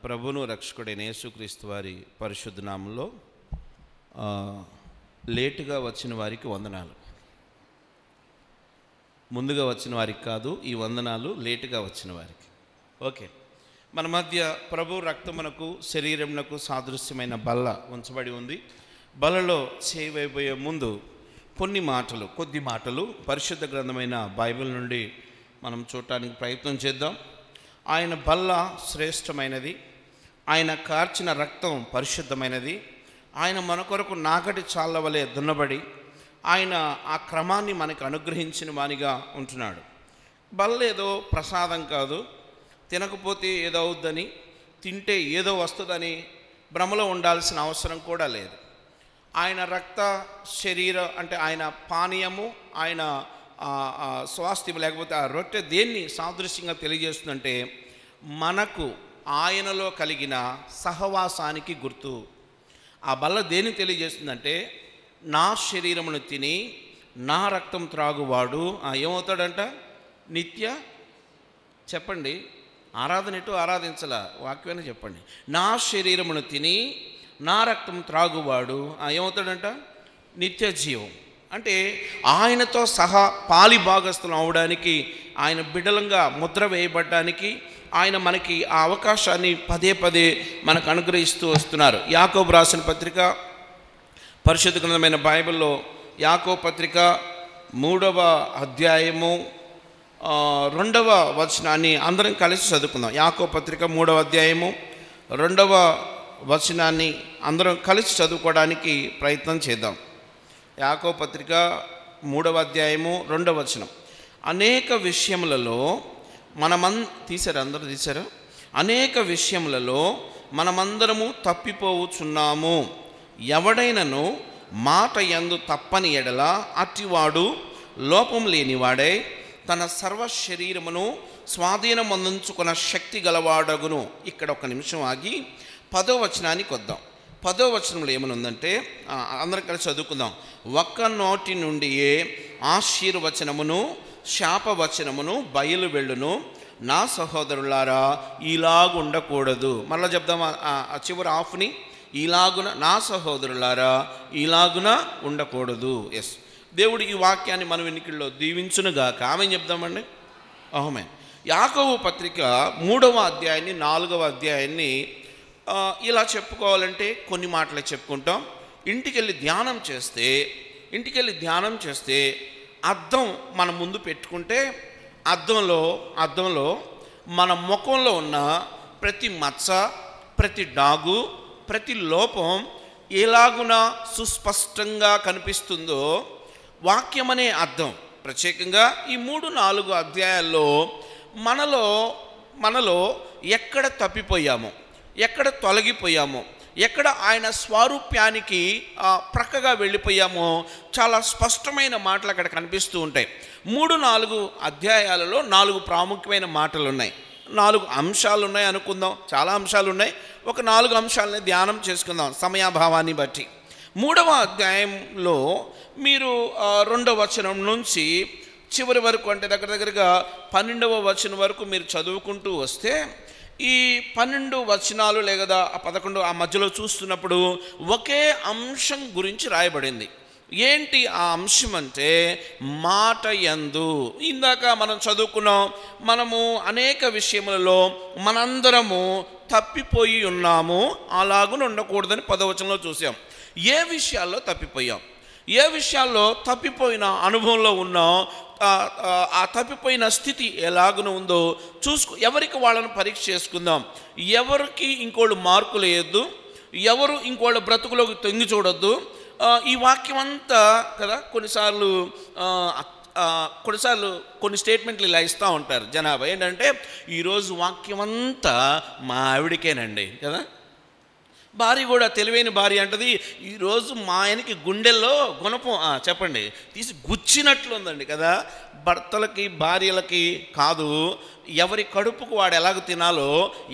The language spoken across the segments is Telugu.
ప్రభును రక్షకుడైన యేసుక్రీస్తు వారి పరిశుద్ధ నామంలో లేటుగా వచ్చిన వారికి వందనాలు. ముందుగా వచ్చిన వారికి కాదు, ఈ వందనాలు లేటుగా వచ్చిన వారికి. ఓకే, మన మధ్య ప్రభు రక్తమునకు శరీరమునకు సాదృశ్యమైన బల్ల ఉంచబడి ఉంది. బల్లలో చేయబోయే ముందు కొద్ది మాటలు పరిశుద్ధ గ్రంథమైన బైబిల్ నుండి మనం చూడటానికి ప్రయత్నం చేద్దాం. ఆయన బల్ల శ్రేష్టమైనది, ఆయన కార్చిన రక్తం పరిశుద్ధమైనది, ఆయన మన కొరకు నాగటి చాళ్ళ వలె దున్నబడి ఆయన ఆ క్రమాన్ని మనకు అనుగ్రహించిన వానిగా ఉంటున్నాడు. బల్ల ఏదో ప్రసాదం కాదు, తినకపోతే ఏదో అవుద్దని, తింటే ఏదో వస్తుందని భ్రమలో ఉండాల్సిన అవసరం కూడా లేదు. ఆయన రక్త శరీర అంటే ఆయన పానీయము, ఆయన స్వాస్థ్యం లేకపోతే ఆ రొట్టె దేన్ని సాదృశ్యంగా తెలియజేస్తుందంటే మనకు ఆయనలో కలిగిన సహవాసానికి గుర్తు. ఆ బల్ల దేన్ని తెలియజేస్తుందంటే నా శరీరమును తిని నా రక్తం త్రాగువాడు ఏమవుతాడంట? చెప్పండి, ఆరాధన ఎటు ఆరాధించలా, వాక్యాన్ని చెప్పండి. నా శరీరమును తిని నా రక్తం త్రాగువాడు ఏమవుతాడంట? నిత్య జీవం. అంటే ఆయనతో సహా పాలి భాగస్థులం అవడానికి, ఆయన బిడలంగా ముద్ర వేయబడ్డానికి ఆయన మనకి ఆ అవకాశాన్ని పదే పదే మనకు అనుగ్రహిస్తూ వస్తున్నారు. యాకోబు రాసిన పత్రిక, పరిశుద్ధ గ్రంథమైన బైబిల్లో యాకోబు పత్రిక 3వ అధ్యాయము 2వ వచనాన్ని అందరం కలిసి చదువుకుందాం. యాకోబు పత్రిక 3వ అధ్యాయము 2వ వచనాన్ని అందరం కలిసి చదువుకోవడానికి ప్రయత్నం చేద్దాం. యాకోబు పత్రిక 3వ అధ్యాయము 2వ వచనం. అనేక విషయములలో తీశారు. అనేక విషయములలో మనమందరము తప్పిపోవుచున్నాము. ఎవడైనను మాట యందు తప్పని ఎడల అట్టివాడు లోపం లేనివాడై తన సర్వ శరీరమును స్వాధీనమందించుకున్న శక్తి గలవాడగును. ఇక్కడ ఒక నిమిషం ఆగి 10వ వచనానికి వద్దాం. 10వ వచనంలో ఏమనుందంటే అందరం కలిసి చదువుకుందాం. ఒక్క నోటి నుండియే ఆశీర్వచనమును శాపవచనమును బయలు వెళ్ళును. నా సహోదరులారా ఇలాగుండకూడదు. మళ్ళీ చెప్దాం ఆ చివరి ఆఫ్ని. ఇలాగున నా సహోదరులారా ఇలాగున ఉండకూడదు. ఎస్, దేవుడు ఈ వాక్యాన్ని మన వెనుకల్లో దీవించునుగాక. ఆమె చెప్దామండి. ఆమెన్. యాకోబు పత్రిక 3వ అధ్యాయాన్ని 4వ అధ్యాయాన్ని ఇలా చెప్పుకోవాలంటే కొన్ని మాటలే చెప్పుకుంటాం. ఇంటికెళ్ళి ధ్యానం చేస్తే అద్దం మన ముందు పెట్టుకుంటే అద్దంలో మన ముఖంలో ఉన్న ప్రతి మచ్చ, ప్రతి డాగు, ప్రతి లోపం ఎలాగున సుస్పష్టంగా కనిపిస్తుందో వాక్యం అనే అద్దం ప్రత్యేకంగా ఈ 3-4 అధ్యాయాల్లో మనలో ఎక్కడ తప్పిపోయామో, ఎక్కడ తొలగిపోయామో, ఎక్కడ ఆయన స్వరూప్యానికి ప్రక్కగా వెళ్ళిపోయామో చాలా స్పష్టమైన మాటలు అక్కడ కనిపిస్తూ ఉంటాయి. 3-4 అధ్యాయాలలో 4 ప్రాముఖ్యమైన మాటలు ఉన్నాయి. 4 అంశాలు ఉన్నాయి అనుకుందాం. చాలా అంశాలు ఉన్నాయి. ఒక 4 అంశాలని ధ్యానం చేసుకుందాం సమయాభావాన్ని బట్టి. 3వ అధ్యాయంలో మీరు 2వ వచనం నుంచి చివరి వరకు అంటే దగ్గరగా 12వ వచనం వరకు మీరు చదువుకుంటూ వస్తే ఈ 12 వచనాలు లేదా 11 ఆ మధ్యలో చూస్తున్నప్పుడు ఒకే అంశం గురించి రాయబడింది. ఏంటి ఆ అంశం అంటే మాట యందు. ఇందాక మనం చదువుకున్నాం, మనము అనేక విషయములలో మనందరము తప్పిపోయి ఉన్నాము, అలాగున ఉండకూడదని 10వ వచనంలో చూసాం. ఏ విషయాల్లో తప్పిపోయాం, ఏ విషయాల్లో తప్పిపోయిన అనుభవంలో ఉన్నాం, ఆ తప్పిపోయిన స్థితి ఎలాగున ఉందో ఎవరికి వాళ్ళని పరీక్ష చేసుకుందాం. ఎవరికి ఇంకోళ్ళు మార్కులు వేయొద్దు, ఎవరు ఇంకోళ్ళ బ్రతుకులోకి తొంగి చూడొద్దు. ఈ వాక్యం అంతా కదా కొన్నిసార్లు కొన్ని స్టేట్మెంట్లు ఇలా ఇస్తూ ఉంటారు జనాభా. ఏంటంటే ఈరోజు వాక్యం అంతా మా ఆవిడికేనండి కదా. భార్య కూడా తెలివైన భార్య అంటది, ఈరోజు మా ఆయనకి గుండెల్లో గుణపం తీసి గుచ్చినట్లు ఉందండి కదా. భర్తలకి భార్యలకి కాదు, ఎవరి కడుపుకు వాడు ఎలాగ తినాలో,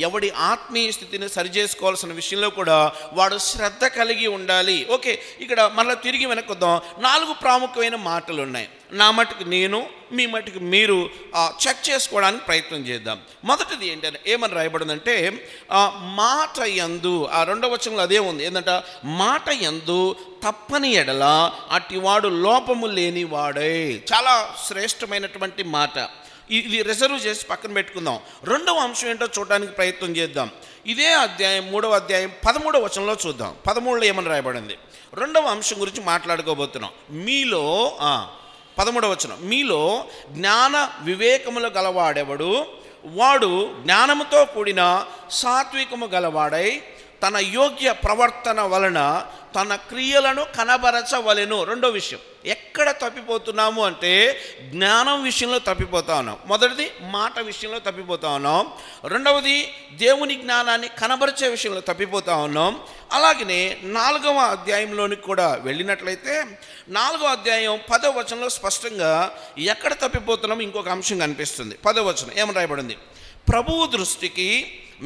ఎవడి ఆత్మీయ స్థితిని సరిచేసుకోవాల్సిన విషయంలో కూడా వాడు శ్రద్ధ కలిగి ఉండాలి. ఓకే, ఇక్కడ మళ్ళీ తిరిగి వెనక్కొద్దాం. 4 ప్రాముఖ్యమైన మాటలు ఉన్నాయి. నా మటుకు నేను, మీ మటుకు మీరు చెక్ చేసుకోవడానికి ప్రయత్నం చేద్దాం. మొదటిది ఏంటంటే ఏమని రాయబడిందంటే మాట యందు, ఆ 2వ వచనంలో అదే ఉంది. ఏంటంటే మాట యందు తప్పని ఎడల అటివాడు లోపము లేనివాడే. చాలా శ్రేష్టమైనటువంటి మాట. ఇది రిజర్వ్ చేసి పక్కన పెట్టుకుందాం. 2వ అంశం ఏంటో చూడడానికి ప్రయత్నం చేద్దాం. ఇదే అధ్యాయం 3వ అధ్యాయం 13వ వచనంలో చూద్దాం. 13లో ఏమని రాయబడింది? 2వ అంశం గురించి మాట్లాడుకోబోతున్నాం. మీలో 13వ వచనం, మీలో జ్ఞాన వివేకములు గలవాడెవడు, వాడు జ్ఞానముతో కూడిన సాత్వికము గలవాడై తన యోగ్య ప్రవర్తన వలన తన క్రియలను కనబరచవలెను. 2వ విషయం, ఎక్కడ తప్పిపోతున్నాము అంటే జ్ఞానం విషయంలో తప్పిపోతా ఉన్నాం. మొదటిది మాట విషయంలో తప్పిపోతా ఉన్నాం. 2వది దేవుని జ్ఞానాన్ని కనబరిచే విషయంలో తప్పిపోతా ఉన్నాం. అలాగనే 4వ అధ్యాయంలోనికి కూడా వెళ్ళినట్లయితే 4వ అధ్యాయం 10వ వచనంలో స్పష్టంగా ఎక్కడ తప్పిపోతున్నాం ఇంకొక అంశం కనిపిస్తుంది. 10వ వచనం ఏమని రాయబడింది? ప్రభువు దృష్టికి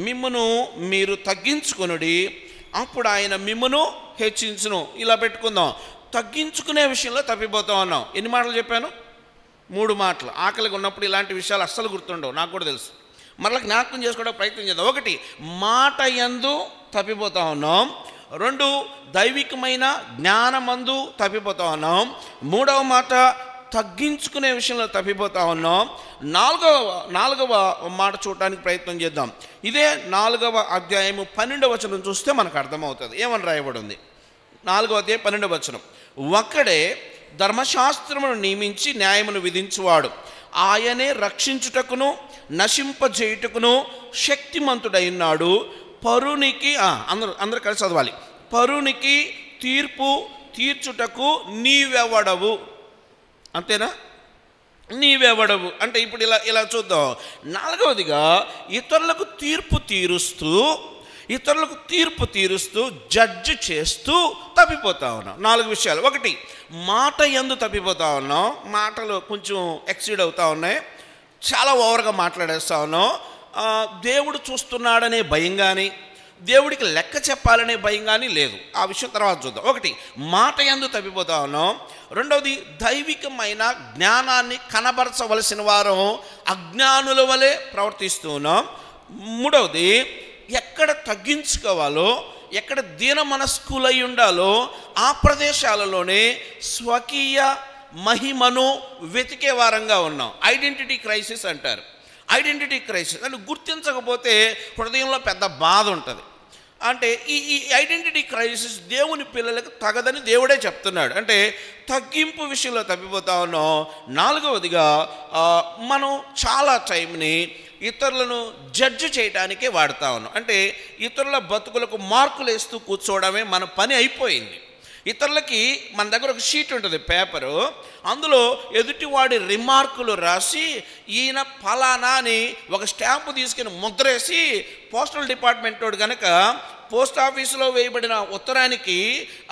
మిమ్మును మీరు తగ్గించుకొనుడి, అప్పుడు ఆయన మిమ్మును హెచ్చించును. ఇలా పెట్టుకుందాం. తగ్గించుకునే విషయంలో తప్పిపోతా ఉన్నాం. ఎన్ని మాటలు చెప్పాను? 3 మాటలు. ఆకలిగా ఉన్నప్పుడు ఇలాంటి విషయాలు అస్సలు గుర్తుండవు, నాకు కూడా తెలుసు. మరలా జ్ఞాపకం చేసుకోవడానికి ప్రయత్నం చేద్దాం. 1 మాట యందు తప్పిపోతా ఉన్నాం. 2 దైవికమైన జ్ఞానమందు తప్పిపోతా ఉన్నాం. 3వ మాట తగ్గించుకునే విషయంలో తప్పిపోతా ఉన్నాం. 4వ మాట చూడటానికి ప్రయత్నం చేద్దాం. ఇదే 4వ అధ్యాయము 12వ వచనం చూస్తే మనకు అర్థమవుతుంది. ఏమని రాయబడి ఉంది? 4వ అధ్యాయం 12వ వచనం, ఒక్కడే ధర్మశాస్త్రమును నియమించి న్యాయమును విధించువాడు, ఆయనే రక్షించుటకును నశింపజేయుటకును శక్తిమంతుడైనాడు. పరునికి అందరూ కలిసి చదవాలి. పరునికి తీర్పు తీర్చుటకు నీవెవడవు. అంతేనా? నీవెవడవు అంటే ఇప్పుడు ఇలా చూద్దాం. 4వదిగా ఇతరులకు తీర్పు తీరుస్తూ జడ్జి చేస్తూ తప్పిపోతా ఉన్నాం. 4 విషయాలు. 1 మాట యందు తప్పిపోతా ఉన్నాం. మాటలు కొంచెం ఎక్సీడ్ అవుతా ఉన్నాయి, చాలా ఓవర్గా మాట్లాడేస్తా ఉన్నాం. దేవుడు చూస్తున్నాడనే భయం కానీ, దేవుడికి లెక్క చెప్పాలనే భయం కానీ లేదు. ఆ విషయం తర్వాత చూద్దాం. 1 మాట యందు తప్పిపోతా ఉన్నాం. 2వది దైవికమైన జ్ఞానాన్ని కనబరచవలసిన వారం అజ్ఞానుల వలె ప్రవర్తిస్తూ ఉన్నాం. 3వది ఎక్కడ తగ్గించుకోవాలో, ఎక్కడ దీన మనస్కులై ఉండాలో ఆ ప్రదేశాలలోనే స్వకీయ మహిమను వెతికే వారంగా ఉన్నాం. ఐడెంటిటీ క్రైసిస్ అంటారు. ఐడెంటిటీ క్రైసిస్ అంటే గుర్తించకపోతే హృదయంలో పెద్ద బాధ ఉంటుంది. అంటే ఈ ఐడెంటిటీ క్రైసిస్ దేవుని పిల్లలకు తగదని దేవుడే చెప్తున్నాడు. అంటే తగ్గింపు విషయంలో తప్పిపోతా ఉన్నాం. 4వదిగా మనం చాలా టైంని ఇతరులను జడ్జి చేయడానికే వాడుతూ ఉన్నాం. అంటే ఇతరుల బతుకులకు మార్కులు వేస్తూ కూర్చోవడమే మన పని అయిపోయింది. ఇతరులకి మన దగ్గర ఒక షీట్ ఉంటుంది, పేపరు, అందులో ఎదుటివాడి రిమార్కులు రాసి ఈయన ఫలానా అని ఒక స్టాంపు తీసుకుని ముద్రేసి పోస్టల్ డిపార్ట్మెంట్ వాడు కనుక పోస్ట్ ఆఫీసులో వేయబడిన ఉత్తరానికి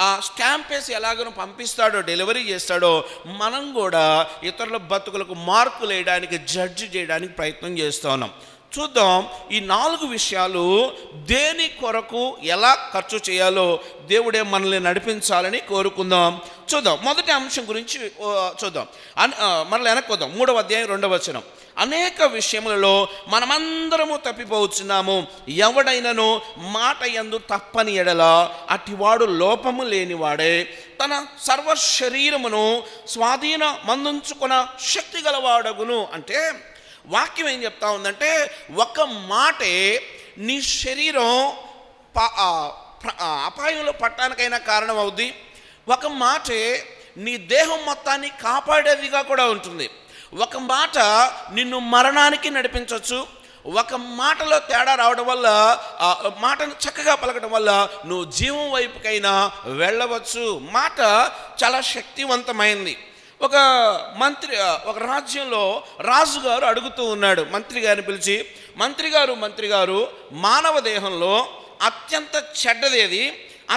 ఆ స్టాంప్ వేసి ఎలాగనో పంపిస్తాడో, డెలివరీ చేస్తాడో, మనం కూడా ఇతరుల బతుకులకు మార్కులు వేయడానికి, జడ్జి చేయడానికి ప్రయత్నం చేస్తూ ఉన్నాం. చూద్దాం ఈ 4 విషయాలు దేని కొరకు ఎలా ఖర్చు చేయాలో దేవుడే మనల్ని నడిపించాలని కోరుకుందాం. చూద్దాం. మొదటి అంశం గురించి చూద్దాం. మరలా వెనక్కొద్దాం. 3వ అధ్యాయం 2వ వచనం, అనేక విషయములలో మనమందరము తప్పిపోవచ్చున్నాము. ఎవడైనను మాట యందు తప్పని ఎడల అటివాడు లోపము లేనివాడే, తన సర్వ శరీరమును స్వాధీన మందుంచుకున్న శక్తి గలవాడగును. అంటే వాక్యం ఏం చెప్తా ఉందంటే ఒక మాటే నీ శరీరం అపాయంలో పట్టడానికైనా కారణం అవుద్ది. ఒక మాటే నీ దేహం మొత్తాన్ని కాపాడేదిగా కూడా ఉంటుంది. ఒక మాట నిన్ను మరణానికి నడిపించవచ్చు. ఒక మాటలో తేడా రావడం వల్ల, మాటను చక్కగా పలకడం వల్ల నువ్వు జీవం వైపుకైనా వెళ్ళవచ్చు. మాట చాలా శక్తివంతమైంది. ఒక రాజ్యంలో రాజుగారు అడుగుతూ ఉన్నాడు మంత్రి గారిని పిలిచి, మంత్రి గారు మానవ దేహంలో అత్యంత చెడ్డదేది,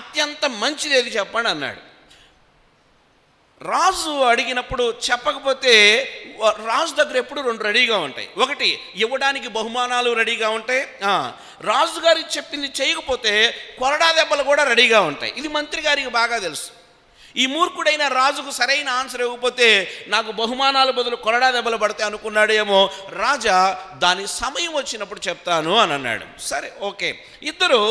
అత్యంత మంచిదేది చెప్పండి అన్నాడు. రాజు అడిగినప్పుడు చెప్పకపోతే రాజు దగ్గర ఎప్పుడు రెండు రెడీగా ఉంటాయి. ఒకటి, ఇవ్వడానికి బహుమానాలు రెడీగా ఉంటాయి. రాజుగారికి చెప్పింది చేయకపోతే కొరడా దెబ్బలు కూడా రెడీగా ఉంటాయి. ఇది మంత్రి గారికి బాగా తెలుసు. ఈ మూర్ఖుడైన రాజుకు సరైన ఆన్సర్ ఇవ్వకపోతే నాకు బహుమానాల బదులు కొరడా దెబ్బలు పడతాయి అనుకున్నాడేమో. రాజా దాని సమయం వచ్చినప్పుడు చెప్తాను అని అన్నాడు. సరే, ఓకే. ఇద్దరు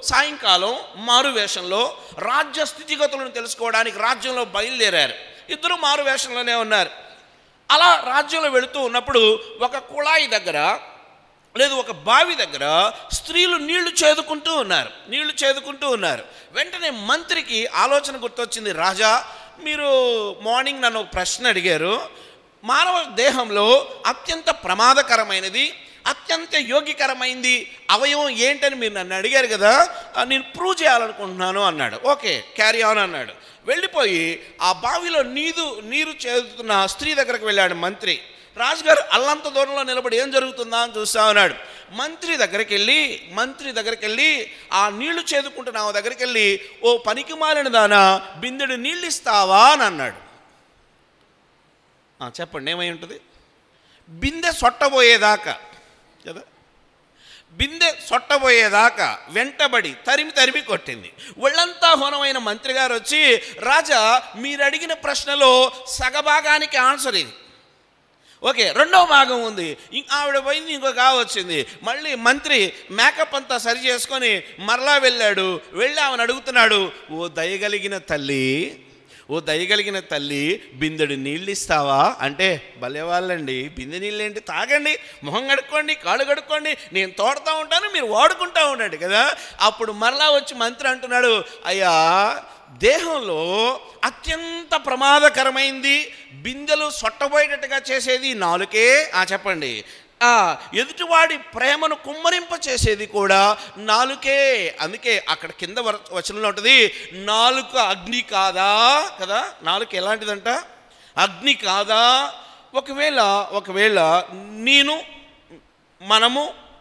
సాయంకాలం మారు వేషంలో రాజ్య స్థితిగతులను తెలుసుకోవడానికి రాజ్యంలో బయలుదేరారు. ఇద్దరు మారు వేషంలోనే ఉన్నారు. అలా రాజ్యంలో వెళుతూ ఉన్నప్పుడు ఒక కుళాయి దగ్గర లేదు ఒక బావి దగ్గర స్త్రీలు నీళ్లు చేదుకుంటూ ఉన్నారు. వెంటనే మంత్రికి ఆలోచన గుర్తొచ్చింది. రాజా, మీరు మార్నింగ్ నన్ను ఒక ప్రశ్న అడిగారు. మానవ దేహంలో అత్యంత ప్రమాదకరమైనది, అత్యంత యోగ్యకరమైంది అవయవం ఏంటని మీరు నన్ను అడిగారు కదా, నేను ప్రూవ్ చేయాలనుకుంటున్నాను అన్నాడు. ఓకే, క్యారీ ఆన్ అన్నాడు. వెళ్ళిపోయి ఆ బావిలో నీరు చేదుతున్న స్త్రీ దగ్గరకు వెళ్ళాడు మంత్రి. రాజుగారు అల్లంత దూరంలో నిలబడి ఏం జరుగుతుందా అని చూస్తా ఉన్నాడు. మంత్రి దగ్గరికి వెళ్ళి ఆ నీళ్లు చేదుకుంటున్న దగ్గరికి వెళ్ళి, ఓ పనికి మాలిన దానా, బిందెడు నీళ్ళు ఇస్తావా అని అన్నాడు. చెప్పండి, ఏమై ఉంటుంది? బిందె సొట్టబోయేదాకా కదా, బిందె సొట్టబోయేదాకా వెంటబడి తరిమి కొట్టింది. ఒళ్ళంతా హోనమైన మంత్రి గారు వచ్చి, రాజా, మీరు అడిగిన ప్రశ్నలో సగభాగానికి ఆన్సర్ ఇది. ఓకే, రెండవ భాగం ఉంది. ఆవిడ పోయింది, ఇంకొక వచ్చింది. మళ్ళీ మంత్రి మేకప్ అంతా సరి చేసుకొని మరలా వెళ్ళి ఆమెను అడుగుతున్నాడు, ఓ దయగలిగిన తల్లి బిందెడు నీళ్ళు ఇస్తావా అంటే, భలే వాళ్ళండి, బిందె నీళ్ళు ఏంటి, తాగండి, మొహం కడుక్కోండి, కాళ్ళు కడుక్కోండి, నేను తోడుతూ ఉంటాను, మీరు వాడుకుంటూ ఉండండి కదా. అప్పుడు మరలా వచ్చి మంత్రి అంటున్నాడు, అయ్యా, దేహంలో అత్యంత ప్రమాదకరమైంది, బిందెలు సొట్టబోయేటట్టుగా చేసేది నాలుకే. చెప్పండి, ఎదుటివాడి ప్రేమను కుమ్మరింప చేసేది కూడా నాలుకే. అందుకే అక్కడ కింద వచనంలో ఉంటుంది, నాలుక అగ్ని కాదా కదా. నాలుక ఎలాంటిదంట? అగ్ని కాదా. ఒకవేళ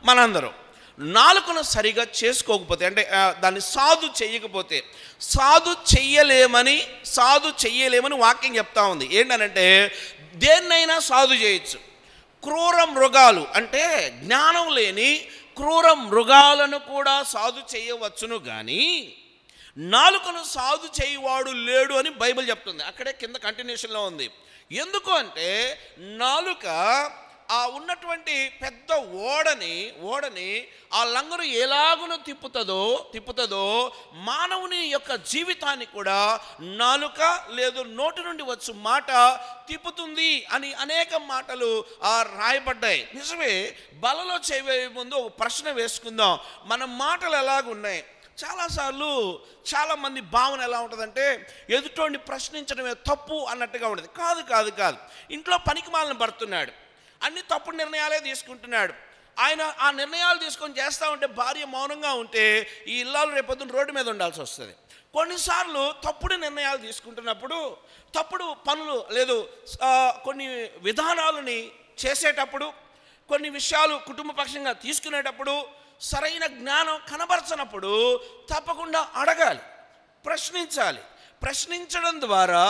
మనందరం నాలుకను సరిగా చేసుకోకపోతే, అంటే దాన్ని సాధు చెయ్యలేమని వాక్యం చెప్తా ఉంది. ఏంటనంటే, దేన్నైనా సాధు చేయొచ్చు. క్రూర మృగాలు అంటే జ్ఞానం లేని క్రూర మృగాలను కూడా సాధు చేయవచ్చును, కానీ నాలుకను సాధు చేయవాడు లేడు అని బైబిల్ చెప్తుంది. అక్కడే కింద కంటిన్యూషన్లో ఉంది. ఎందుకు అంటే, నాలుక ఉన్నటువంటి పెద్ద ఓడని ఆ లంగరు ఎలాగును తిప్పుతుందో మానవుని యొక్క జీవితాన్ని కూడా నాలుక లేదు నోటి నుండి వచ్చు మాట తిప్పుతుంది అని అనేక మాటలు రాయబడ్డాయి. నిజమే. బలలో చేయబోయే ముందు ఒక ప్రశ్న వేసుకుందాం, మన మాటలు ఎలాగున్నాయి? చాలాసార్లు చాలామంది భావన ఎలా ఉంటుందంటే, ఎదుటోడిని ప్రశ్నించడమే తప్పు అన్నట్టుగా ఉంటుంది. కాదు. ఇంట్లో పనికి మాలిన పడుతున్నాడు, అన్ని తప్పుడు నిర్ణయాలే తీసుకుంటున్నాడు. ఆయన ఆ నిర్ణయాలు తీసుకొని చేస్తూ ఉంటే, భార్య మౌనంగా ఉంటే ఈ ఇల్లాలు రేపొద్దున రోడ్డు మీద ఉండాల్సి వస్తుంది. కొన్నిసార్లు తప్పుడు నిర్ణయాలు తీసుకుంటున్నప్పుడు, తప్పుడు పనులు లేదు కొన్ని విధానాలని చేసేటప్పుడు, కొన్ని విషయాలు కుటుంబ పక్షంగా తీసుకునేటప్పుడు సరైన జ్ఞానం కనబరచనప్పుడు తప్పకుండా అడగాలి, ప్రశ్నించాలి. ప్రశ్నించడం ద్వారా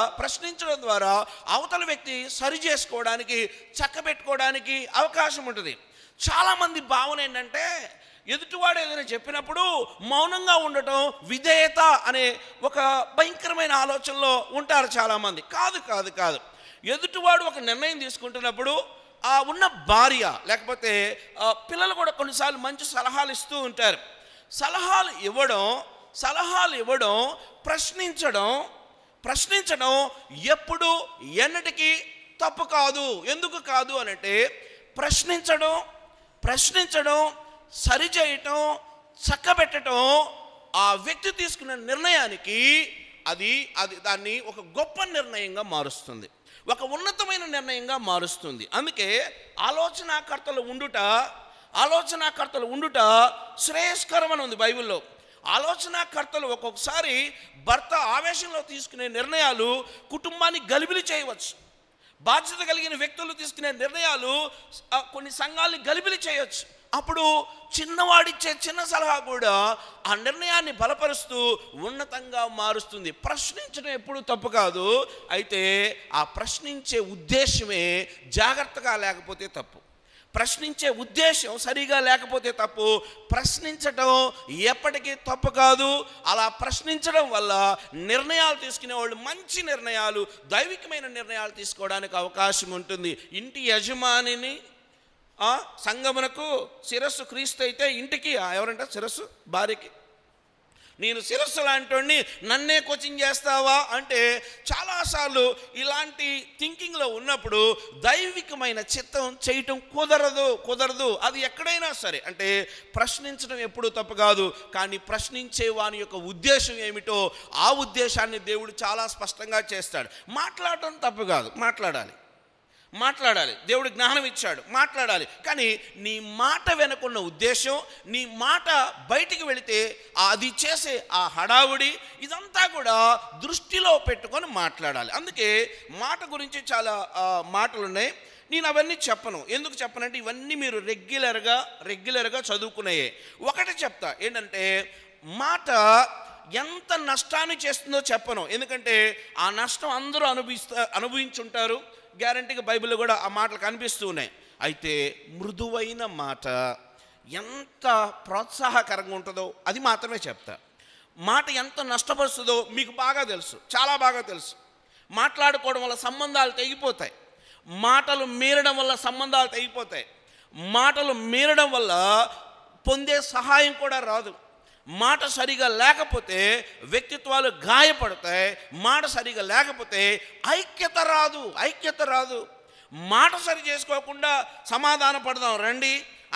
అవతల వ్యక్తి సరి చేసుకోవడానికి, చక్కబెట్టుకోవడానికి అవకాశం ఉంటుంది. చాలామంది భావన ఏంటంటే, ఎదుటివాడు ఏదైనా చెప్పినప్పుడు మౌనంగా ఉండటం విధేయత అనే ఒక భయంకరమైన ఆలోచనలో ఉంటారు చాలామంది. కాదు. ఎదుటివాడు ఒక నిర్ణయం తీసుకుంటున్నప్పుడు ఉన్న భార్య లేకపోతే పిల్లలు కూడా కొన్నిసార్లు మంచి సలహాలు ఇస్తూ ఉంటారు. సలహాలు ఇవ్వడం ప్రశ్నించడం ఎప్పుడు ఎన్నటికీ తప్పు కాదు. ఎందుకు కాదు అనంటే, ప్రశ్నించడం సరిచేయటం, చక్కబెట్టడం ఆ వ్యక్తి తీసుకున్న నిర్ణయానికి అది దాన్ని ఒక గొప్ప నిర్ణయంగా మారుస్తుంది, ఒక ఉన్నతమైన నిర్ణయంగా మారుస్తుంది. అందుకే ఆలోచనాకర్తలు ఉండుట శ్రేయస్కరం అని ఉంది బైబిల్లో. ఆలోచనాకర్తలు ఒక్కొక్కసారి భర్త ఆవేశంలో తీసుకునే నిర్ణయాలు కుటుంబాన్ని గలిబిలి చేయవచ్చు. బాధ్యత కలిగిన వ్యక్తులు తీసుకునే నిర్ణయాలు కొన్ని సంఘాలని గలిబిలి చేయవచ్చు. అప్పుడు చిన్నవాడిచ్చే చిన్న సలహా కూడా ఆ నిర్ణయాన్ని బలపరుస్తూ ఉన్నతంగా మారుస్తుంది. ప్రశ్నించడం ఎప్పుడు తప్పు కాదు, అయితే ఆ ప్రశ్నించే ఉద్దేశమే జాగ్రత్తగా లేకపోతే తప్పు. ప్రశ్నించే ఉద్దేశం సరిగా లేకపోతే తప్పు. ప్రశ్నించటం ఎప్పటికీ తప్పు కాదు. అలా ప్రశ్నించడం వల్ల నిర్ణయాలు తీసుకునే వాళ్ళు మంచి నిర్ణయాలు, దైవికమైన నిర్ణయాలు తీసుకోవడానికి అవకాశం ఉంటుంది. ఇంటి యజమానిని సంగమునకు శిరస్సు క్రీస్తు అయితే ఇంటికి ఎవరంట శిరస్సు భార్యకి. నేను శిరస్సు లాంటి నన్నే కోచింగ్ చేస్తావా అంటే చాలాసార్లు ఇలాంటి థింకింగ్లో ఉన్నప్పుడు దైవికమైన చిత్తం చేయటం కుదరదు. అది ఎక్కడైనా సరే. అంటే ప్రశ్నించడం ఎప్పుడూ తప్పు కాదు, కానీ ప్రశ్నించే వాని యొక్క ఉద్దేశం ఏమిటో ఆ ఉద్దేశాన్ని దేవుడు చాలా స్పష్టంగా చేస్తాడు. మాట్లాడటం తప్పు కాదు, మాట్లాడాలి. దేవుడు జ్ఞానం ఇచ్చాడు, మాట్లాడాలి. కానీ నీ మాట వెనుకున్న ఉద్దేశం, నీ మాట బయటికి వెళితే అది చేసే ఆ హడావుడి ఇదంతా కూడా దృష్టిలో పెట్టుకొని మాట్లాడాలి. అందుకే మాట గురించి చాలా మాటలు ఉన్నాయి. నేను అవన్నీ చెప్పను. ఎందుకు చెప్పనంటే ఇవన్నీ మీరు రెగ్యులర్గా చదువుకున్నాయే. ఒకటి చెప్తా, ఏంటంటే మాట ఎంత నష్టాన్ని చేస్తుందో చెప్పను, ఎందుకంటే ఆ నష్టం అందరూ అనుభవించుంటారు. గ్యారంటీగా బైబిల్లో కూడా ఆ మాటలు కనిపిస్తూ ఉన్నాయి. అయితే మృదువైన మాట ఎంత ప్రోత్సాహకరంగా ఉంటుందో అది మాత్రమే చెప్తా. మాట ఎంత నష్టపరుస్తుందో మీకు బాగా తెలుసు, చాలా బాగా తెలుసు. మాట్లాడుకోవడం వల్ల సంబంధాలు తెగిపోతాయి, మాటలు మీరడం వల్ల సంబంధాలు తెగిపోతాయి, మాటలు మీరడం వల్ల పొందే సహాయం కూడా రాదు. మాట సరిగా లేకపోతే వ్యక్తిత్వాలు గాయపడతాయి, మాట సరిగా లేకపోతే ఐక్యత రాదు. మాట సరి చేసుకోకుండా సమాధాన పడదాం రండి,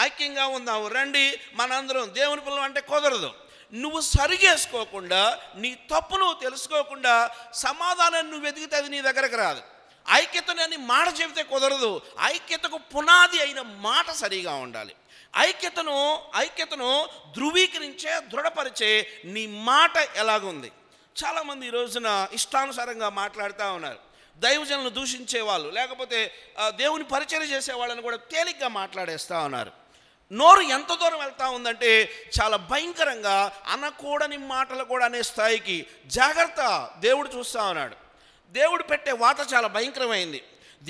ఐక్యంగా ఉందాం రండి, మనందరం దేవుని పిల్లలు అంటే కుదరదు. నువ్వు సరి చేసుకోకుండా, నీ తప్పు నువ్వు తెలుసుకోకుండా సమాధానం నువ్వు వెతికితే అది నీ దగ్గరకు రాదు. ఐక్యతని మాట చెబితే కుదరదు. ఐక్యతకు పునాది అయిన మాట సరిగా ఉండాలి. ఐక్యతను ధృవీకరించే, దృఢపరిచే నీ మాట ఎలాగుంది. చాలామంది ఈ రోజున ఇష్టానుసారంగా మాట్లాడుతూ ఉన్నారు. దైవజనులను దూషించే వాళ్ళు, లేకపోతే దేవుని పరిచయం చేసే వాళ్ళని కూడా తేలిగ్గా మాట్లాడేస్తూ ఉన్నారు. నోరు ఎంత దూరం వెళ్తూ ఉందంటే చాలా భయంకరంగా అనకూడని మాటలు కూడా అనే స్థాయికి. జాగ్రత్త, దేవుడు చూస్తూ ఉన్నాడు. దేవుడు పెట్టే వాత చాలా భయంకరమైంది.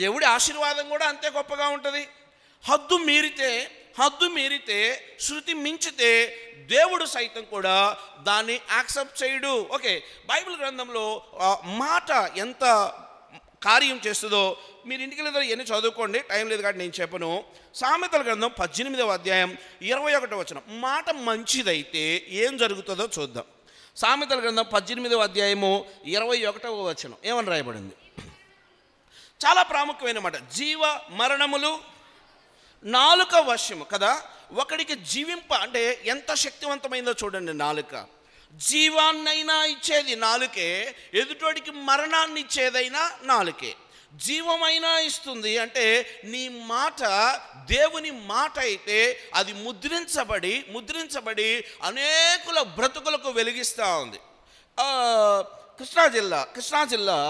దేవుడి ఆశీర్వాదం కూడా అంతే గొప్పగా ఉంటుంది. హద్దు మీరితే శృతి మించితే దేవుడు సైతం కూడా దాన్ని యాక్సెప్ట్ చేయడు. ఓకే, బైబిల్ గ్రంథంలో మాట ఎంత కార్యం చేస్తుందో మీరు ఇంటికి లేదా ఎన్ని చదువుకోండి, టైం లేదు కాబట్టి నేను చెప్పను. సామెతల గ్రంథం 18వ అధ్యాయం 21వ వచనం. మాట మంచిదైతే ఏం జరుగుతుందో చూద్దాం. సామెతల గ్రంథం 18వ అధ్యాయము 21వ వచనం ఏమని రాయబడింది? చాలా ప్రాముఖ్యమైన మాట. జీవ మరణములు నాలుక వశము కదా. ఒకడికి అంటే ఎంత శక్తివంతమైందో చూడండి. నాలుక జీవాన్నైనా ఇచ్చేది నాలుకే, ఎదుటోడికి మరణాన్ని ఇచ్చేదైనా నాలుకే. జీవమైనా ఇస్తుంది. అంటే నీ మాట దేవుని మాట అయితే అది ముద్రించబడి అనేకుల బ్రతుకులకు వెలిగిస్తూ ఉంది. కృష్ణా జిల్లా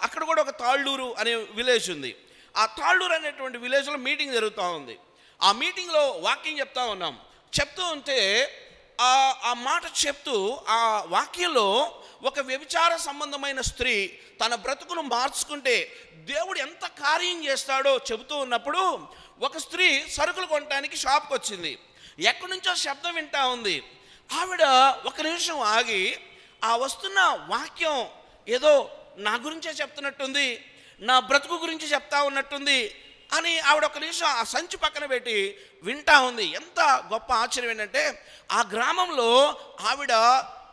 అక్కడ కూడా ఒక తాళ్ళూరు అనే విలేజ్ ఉంది. ఆ తాళ్ళూరు అనేటువంటి విలేజ్లో మీటింగ్ జరుగుతూ ఉంది. ఆ మీటింగ్లో వాక్యం చెప్తూ ఉంటే ఆ మాట చెప్తూ ఆ వాక్యంలో ఒక వ్యభిచార సంబంధమైన స్త్రీ తన బ్రతుకును మార్చుకుంటే దేవుడు ఎంత కార్యం చేస్తాడో చెబుతూ ఉన్నప్పుడు ఒక స్త్రీ సరుకులు కొనడానికి షాప్కి వచ్చింది. ఎక్కడి నుంచో శబ్దం వింటా ఉంది. ఆవిడ ఒక నిమిషం ఆగి ఆ వస్తున్న వాక్యం ఏదో నా గురించే చెప్తున్నట్టుంది, నా బ్రతుకు గురించి చెప్తా ఉన్నట్టుంది అని ఆవిడ ఒక నిమిషం ఆ సంచి పక్కన పెట్టి వింటా ఉంది. ఎంత గొప్ప ఆశ్చర్యం ఏంటంటే ఆ గ్రామంలో ఆవిడ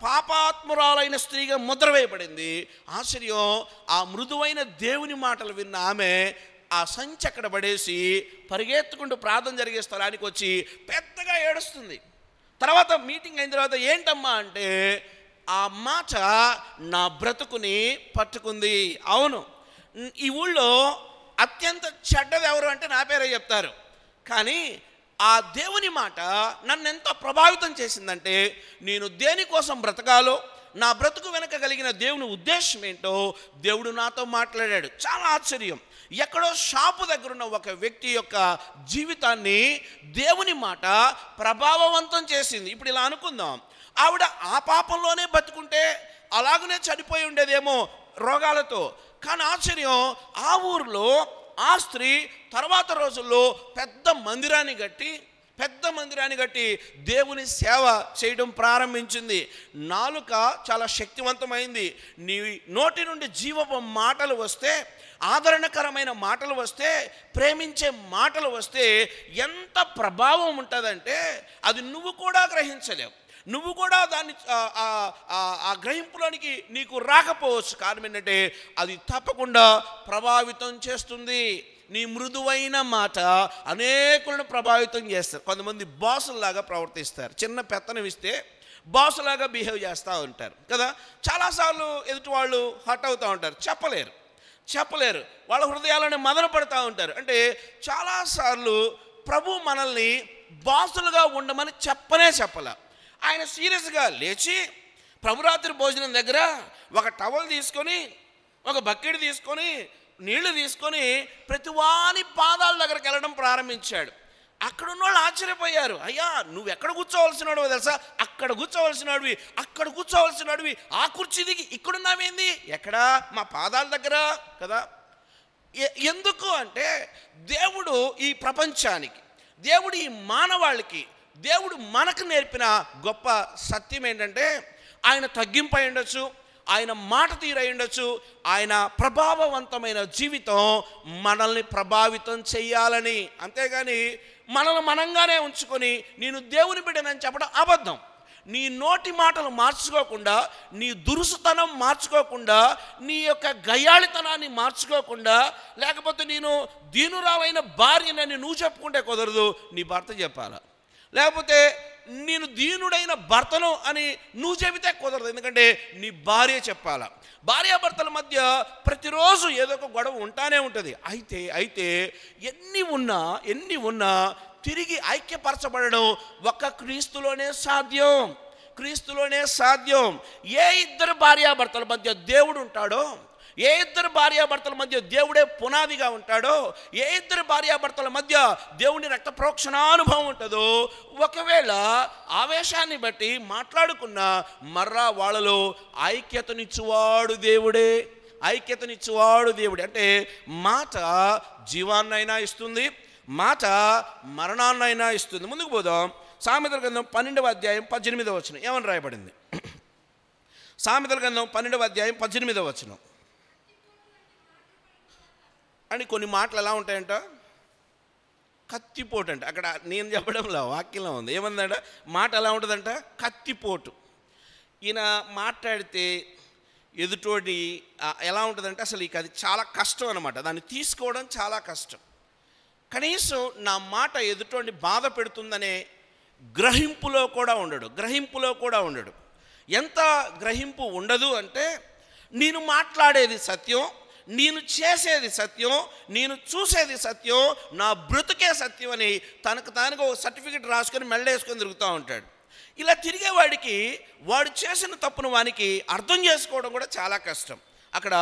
పాపాత్మురాలైన స్త్రీగా ముద్ర వేయబడింది. ఆశ్చర్యం, ఆ మృదువైన దేవుని మాటలు విన్న ఆమె ఆ సంచి అక్కడ పడేసి పరిగెత్తుకుంటూ ప్రార్థన జరిగే స్థలానికి వచ్చి పెద్దగా ఏడుస్తుంది. తర్వాత మీటింగ్ అయిన తర్వాత ఏంటమ్మా అంటే ఆ మాట నా బ్రతుకుని పట్టుకుంది. అవును, ఈ ఊళ్ళో అత్యంత చెడ్డది ఎవరు అంటే నా పేరే చెప్తారు. కానీ ఆ దేవుని మాట నన్ను ఎంత ప్రభావితం చేసిందంటే నేను దేనికోసం బ్రతకాలో, నా బ్రతుకు వెనక కలిగిన దేవుని ఉద్దేశం ఏంటో దేవుడు నాతో మాట్లాడాడు. చాలా ఆశ్చర్యం. ఎక్కడో షాపు దగ్గర ఉన్న ఒక వ్యక్తి యొక్క జీవితాన్ని దేవుని మాట ప్రభావవంతం చేసింది. ఇప్పుడు ఇలా అనుకుందాం, ఆవిడ ఆ పాపంలోనే బతుకుంటే అలాగనే చనిపోయి ఉండేదేమో రోగాలతో. కానీ ఆశ్చర్యం, ఆ ఊరిలో ఆ స్త్రీ తర్వాత రోజుల్లో పెద్ద మందిరాన్ని కట్టి దేవుని సేవ చేయడం ప్రారంభించింది. నాలుక చాలా శక్తివంతమైంది. నీ నోటి నుండి జీవపు మాటలు వస్తే, ఆదరణకరమైన మాటలు వస్తే, ప్రేమించే మాటలు వస్తే ఎంత ప్రభావం ఉంటుందంటే అది నువ్వు కూడా గ్రహించలేవు. నువ్వు కూడా దాన్ని ఆ గ్రహింపులోనికి నీకు రాకపోవచ్చు. కారణం ఏంటంటే అది తప్పకుండా ప్రభావితం చేస్తుంది. నీ మృదువైన మాట అనేకులను ప్రభావితం చేస్తారు. కొంతమంది బాసుల్లాగా ప్రవర్తిస్తారు. చిన్న పెత్తనం ఇస్తే బాసులాగా బిహేవ్ చేస్తూ ఉంటారు కదా. చాలాసార్లు ఎదుటి వాళ్ళు హర్ట్ అవుతూ ఉంటారు, చెప్పలేరు. వాళ్ళ హృదయాలను మదన పడుతూ ఉంటారు. అంటే చాలాసార్లు ప్రభు మనల్ని బాసులుగా ఉండమని చెప్పలే. ఆయన సీరియస్గా లేచి ప్రభురాత్రి భోజనం దగ్గర ఒక టవల్ తీసుకొని, ఒక బకెట్ తీసుకొని, నీళ్లు తీసుకొని ప్రతివాని పాదాల దగ్గరికి వెళ్ళడం ప్రారంభించాడు. అక్కడ ఉన్న వాళ్ళు ఆశ్చర్యపోయారు. అయ్యా, నువ్వు ఎక్కడ కూర్చోవలసినవాడు తెలుసా? అక్కడ కూర్చోవలసినవాడివి ఆ కుర్చీ దిగి ఇక్కడున్నావేంది? ఎక్కడా? మా పాదాల దగ్గర కదా. ఎందుకు అంటే దేవుడు ఈ ప్రపంచానికి, దేవుడు ఈ మానవాళికి, దేవుడు మనకు నేర్పిన గొప్ప సత్యం ఏంటంటే ఆయన తగ్గింపు అయి ఉండొచ్చు, ఆయన మాట తీరై ఉండొచ్చు, ఆయన ప్రభావవంతమైన జీవితం మనల్ని ప్రభావితం చెయ్యాలని. అంతేగాని మనల్ని మనంగానే ఉంచుకొని నేను దేవుని బిడ్డనని చెప్పడం అబద్ధం. నీ నోటి మాటలు మార్చుకోకుండా, నీ దురుసుతనం మార్చుకోకుండా, నీ యొక్క గయ్యాళితనాన్ని మార్చుకోకుండా, లేకపోతే నేను దీనురాలైన భార్యనని నువ్వు చెప్పుకుంటే కుదరదు, నీ భర్త చెప్పాలా. లేకపోతే నేను దీనుడైన భర్తను అని నువ్వు చెబితే కుదరదు, ఎందుకంటే నీ భార్య చెప్పాలా. భార్యాభర్తల మధ్య ప్రతిరోజు ఏదో ఒక గొడవ ఉంటానే ఉంటుంది. అయితే ఎన్ని ఉన్నా తిరిగి ఐక్యపరచబడడం ఒక్క క్రీస్తులోనే సాధ్యం. ఏ ఇద్దరు భార్యాభర్తల మధ్య దేవుడు ఉంటాడో, ఏ ఇద్దరు భార్యాభర్తల మధ్య దేవుడే పునాదిగా ఉంటాడో, ఏ ఇద్దరు భార్యాభర్తల మధ్య దేవుని రక్త ప్రోక్షణానుభవం ఉంటుందో, ఒకవేళ ఆవేశాన్ని బట్టి మాట్లాడుకున్న మర్రా వాళ్ళలో ఐక్యతనిచ్చువాడు దేవుడే. అంటే మాట జీవాన్నైనా ఇస్తుంది, మాట మరణాన్నైనా ఇస్తుంది. ముందుకు పోదాం. సామెతల గ్రంథం 12వ అధ్యాయం 18వ వచనం ఏమని రాయబడింది? సామెతల గ్రంథం 12వ అధ్యాయం 18వ వచనం. అని కొన్ని మాటలు ఎలా ఉంటాయంట? కత్తిపోటు అంట. అక్కడ నేను చెప్పడంలో వాక్యంలో ఉంది. ఏమందంట? మాట ఎలా ఉంటుందంట? కత్తిపోటు. ఈయన మాట్లాడితే ఎదుటోడి ఎలా ఉంటుందంటే అసలు ఇక అది చాలా కష్టం అనమాట. దాన్ని తీసుకోవడం చాలా కష్టం. కనీసం నా మాట ఎదుటోడిని బాధ పెడుతుందనే గ్రహింపులో కూడా ఉండడు. ఎంత గ్రహింపు ఉండదు అంటే, నేను మాట్లాడేది సత్యం, నేను చేసేది సత్యం, నేను చూసేది సత్యం, నా బ్రతుకే సత్యం అని తనకు తానుగా ఒక సర్టిఫికెట్ రాసుకొని మెళ్ళేసుకొని తిరుగుతూ ఉంటాడు. ఇలా తిరిగేవాడికి వాడు చేసిన తప్పును వానికి అర్థం చేసుకోవడం కూడా చాలా కష్టం. అక్కడ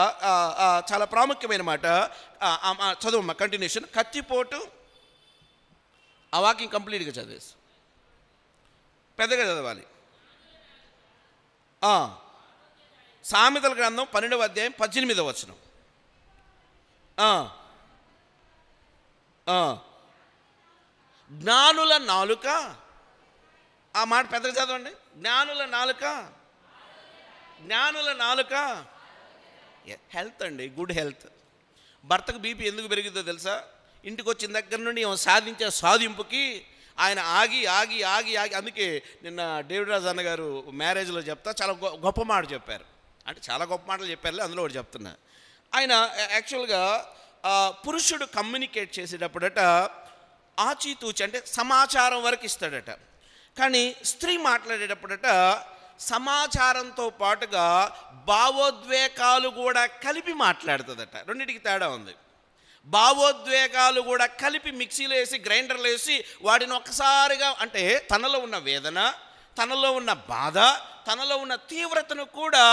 చాలా ప్రాముఖ్యమైన మాట చదువు కంటిన్యూషన్. కత్తిపోటు. ఆ వాక్యం కంప్లీట్గా చదివేసి పెద్దగా చదవాలి. సామెతల గ్రంథం 12వ అధ్యాయం 18వ వచనం. జ్ఞానుల నాలుక. ఆ మాట పెద్దగా చదవండి. జ్ఞానుల నాలుక హెల్త్ అండి, గుడ్ హెల్త్. భర్తకు బీపీ ఎందుకు పెరిగిందో తెలుసా? ఇంటికి వచ్చిన దగ్గర నుండి సాధించే సాధింపుకి ఆయన ఆగి. అందుకే నిన్న డేవిడ్ రాజ్ అన్న గారు మ్యారేజ్లో చెప్తా చాలా గొప్ప మాట చెప్పారు. అంటే చాలా గొప్ప మాటలు చెప్పారు, అందులో ఒకటి చెప్తున్నా. ఆయన యాక్చువల్గా పురుషుడు కమ్యూనికేట్ చేసేటప్పుడట ఆచితూచి అంటే సమాచారం వరకు ఇస్తాడట. కానీ స్త్రీ మాట్లాడేటప్పుడట సమాచారంతో పాటుగా భావోద్వేగాలు కూడా కలిపి మాట్లాడుతుందట. రెండింటికి తేడా ఉంది. భావోద్వేగాలు కూడా కలిపి మిక్సీలో వేసి, గ్రైండర్లో వేసి వాటిని ఒక్కసారిగా, అంటే తనలో ఉన్న వేదన, తనలో ఉన్న బాధ, తనలో ఉన్న తీవ్రతను కూడా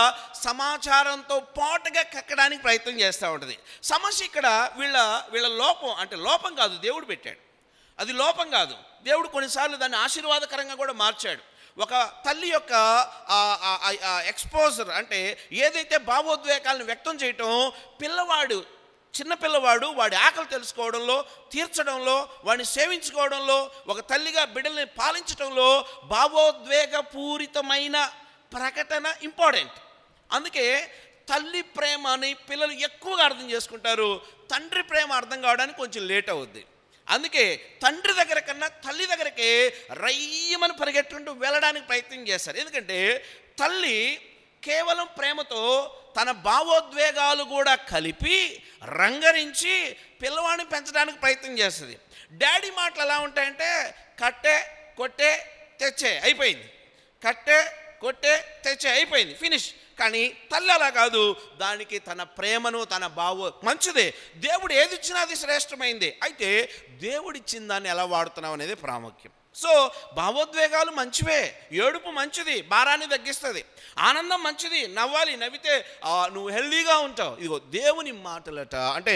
సమాచారంతో పాటుగా కక్కడానికి ప్రయత్నం చేస్తూ ఉంటుంది. సమస్య ఇక్కడ వీళ్ళ లోపం, అంటే లోపం కాదు, దేవుడు పెట్టాడు. అది లోపం కాదు, దేవుడు కొన్నిసార్లు దాన్ని ఆశీర్వాదకరంగా కూడా మార్చాడు. ఒక తల్లి యొక్క ఎక్స్పోజర్, అంటే ఏదైతే భావోద్వేగాలను వ్యక్తం చేయటం, చిన్నపిల్లవాడు వాడి ఆకలి తెలుసుకోవడంలో, తీర్చడంలో, వాడిని సేవించుకోవడంలో, ఒక తల్లిగా బిడ్డల్ని పాలించడంలో భావోద్వేగపూరితమైన ప్రకటన ఇంపార్టెంట్. అందుకే తల్లి ప్రేమ అని పిల్లలు ఎక్కువగా అర్థం చేసుకుంటారు, తండ్రి ప్రేమ అర్థం కావడానికి కొంచెం లేట్ అవుద్ది. అందుకే తండ్రి దగ్గర కన్నా తల్లి దగ్గరికి రయ్యమని పరిగెట్టుకుంటూ వెళ్ళడానికి ప్రయత్నం చేస్తారు. ఎందుకంటే తల్లి కేవలం ప్రేమతో తన భావోద్వేగాలు కూడా కలిపి రంగరించి పిల్లవాడిని పెంచడానికి ప్రయత్నం చేస్తుంది. డాడీ మాటలు ఎలా ఉంటాయంటే కట్టే కొట్టే తెచ్చే అయిపోయింది, కట్టే కొట్టే తెచ్చే అయిపోయింది, ఫినిష్. కానీ తల్లి అలా కాదు, దానికి తన ప్రేమను, తన మంచిదే, దేవుడు ఏది ఇచ్చినా అది శ్రేష్టమైంది. అయితే దేవుడిచ్చిన దాన్ని ఎలా వాడుతున్నావు అనేది ప్రాముఖ్యం. సో భావోద్వేగాలు మంచివే, ఏడుపు మంచిది, భారాన్ని తగ్గిస్తుంది, ఆనందం మంచిది, నవ్వాలి, నవ్వితే నువ్వు హెల్దీగా ఉంటావు. ఇదిగో దేవుని మాటలట, అంటే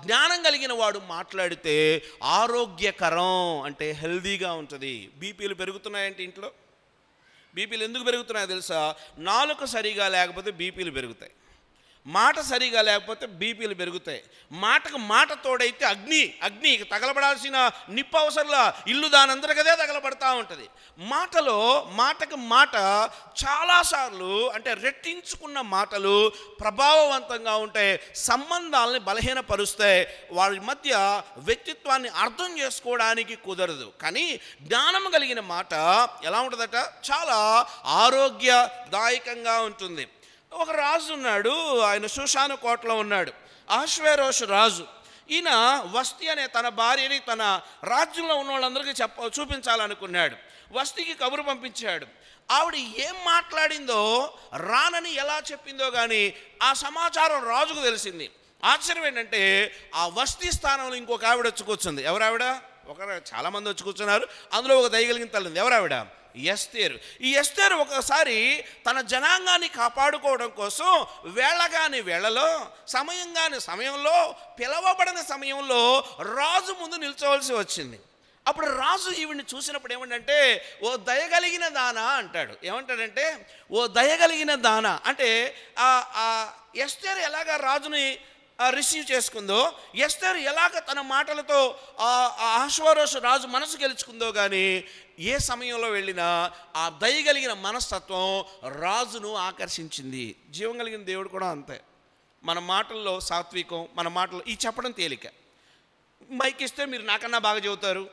జ్ఞానం కలిగిన వాడు మాట్లాడితే ఆరోగ్యకరం, అంటే హెల్దీగా ఉంటుంది. బీపీలు పెరుగుతున్నాయంటే ఇంట్లో బీపీలు ఎందుకు పెరుగుతున్నాయో తెలుసా? నాలుక సరిగా లేకపోతే బీపీలు పెరుగుతాయి, మాట సరిగా లేకపోతే బీపీలు పెరుగుతాయి. మాటకు మాట తోడైతే అగ్ని తగలబడాల్సిన నిప్పు అవసరంలా, ఇల్లు దానంతటికదే తగలబడతా ఉంటుంది. మాటకు మాట చాలాసార్లు, అంటే రెట్టించుకున్న మాటలు ప్రభావవంతంగా ఉంటాయి, సంబంధాలని బలహీనపరుస్తాయి, వారి మధ్య వ్యక్తిత్వాన్ని అర్థం చేసుకోవడానికి కుదరదు. కానీ జ్ఞానం కలిగిన మాట ఎలా ఉంటుందట? చాలా ఆరోగ్యదాయకంగా ఉంటుంది. ఒక రాజు ఉన్నాడు, ఆయన షూషాను కోటలో ఉన్నాడు, అహష్వేరోషు రాజు. ఈయన వస్తి అనే తన భార్యని తన రాజ్యంలో ఉన్న వాళ్ళందరికీ చూపించాలనుకున్నాడు. వస్తికి కబురు పంపించాడు. ఆవిడ ఏం మాట్లాడిందో, రానని ఎలా చెప్పిందో కానీ ఆ సమాచారం రాజుకు తెలిసింది. ఆశ్చర్యం ఏంటంటే ఆ వస్తి స్థానంలో ఇంకొక ఆవిడ వచ్చి కూర్చుంది. ఎవరావిడ? చాలామంది వచ్చి కూర్చున్నారు, అందులో ఒక దయగలిగిన తల్లి ఉంది. ఎవరావిడ? ఎస్తేరు. ఈ ఎస్తేరు ఒకసారి తన జనాంగాన్ని కాపాడుకోవడం కోసం వేళలో, సమయంలో, పిలవబడిన సమయంలో రాజు ముందు నిల్చోవలసి వచ్చింది. అప్పుడు రాజు ఈవిడ్ని చూసినప్పుడు ఏమంటే, ఓ దయగలిగిన దానా అంటాడు. ఏమంటాడంటే, ఓ దయగలిగిన దానా అంటే ఎస్తేరు ఎలాగా రాజుని రిసీవ్ చేసుకుందో, ఎస్తేరు ఎలాగ తన మాటలతో అహష్వేరోషు రాజు మనసు గెలుచుకుందో కానీ ఏ సమయంలో వెళ్ళినా ఆ దయగలిగిన మనస్తత్వం రాజును ఆకర్షించింది. జీవం కలిగిన దేవుడు కూడా అంతే. మన మాటల్లో సాత్వికం, మన మాటల్లో ఈ చెప్పడం తేలిక, మైక్ ఇస్తే మీరు నాకన్నా బాగా చెబుతారు,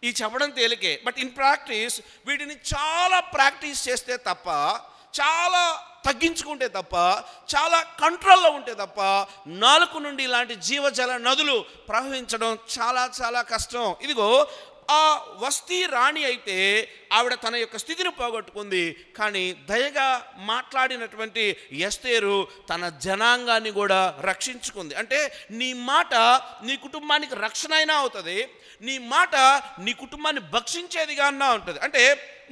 ఈ చెప్పడం తేలికే. బట్ ఇన్ ప్రాక్టీస్ వీటిని చాలా ప్రాక్టీస్ చేస్తే తప్ప, చాలా తగ్గించుకుంటే తప్ప, చాలా కంట్రోల్లో ఉంటే తప్ప నాలుక నుండి ఇలాంటి జీవజల నదులు ప్రవహించడం చాలా చాలా కష్టం. ఇదిగో ఆ వస్తీ రాణి అయితే ఆవిడ తన యొక్క స్థితిని పోగొట్టుకుంది, కానీ దయగా మాట్లాడినటువంటి ఎస్తేరు తన జనాంగాన్ని కూడా రక్షించుకుంది. అంటే నీ మాట నీ కుటుంబానికి రక్షణ అయినా అవుతుంది, నీ మాట నీ కుటుంబాన్ని భక్షించేదిగా అన్నా ఉంటుంది. అంటే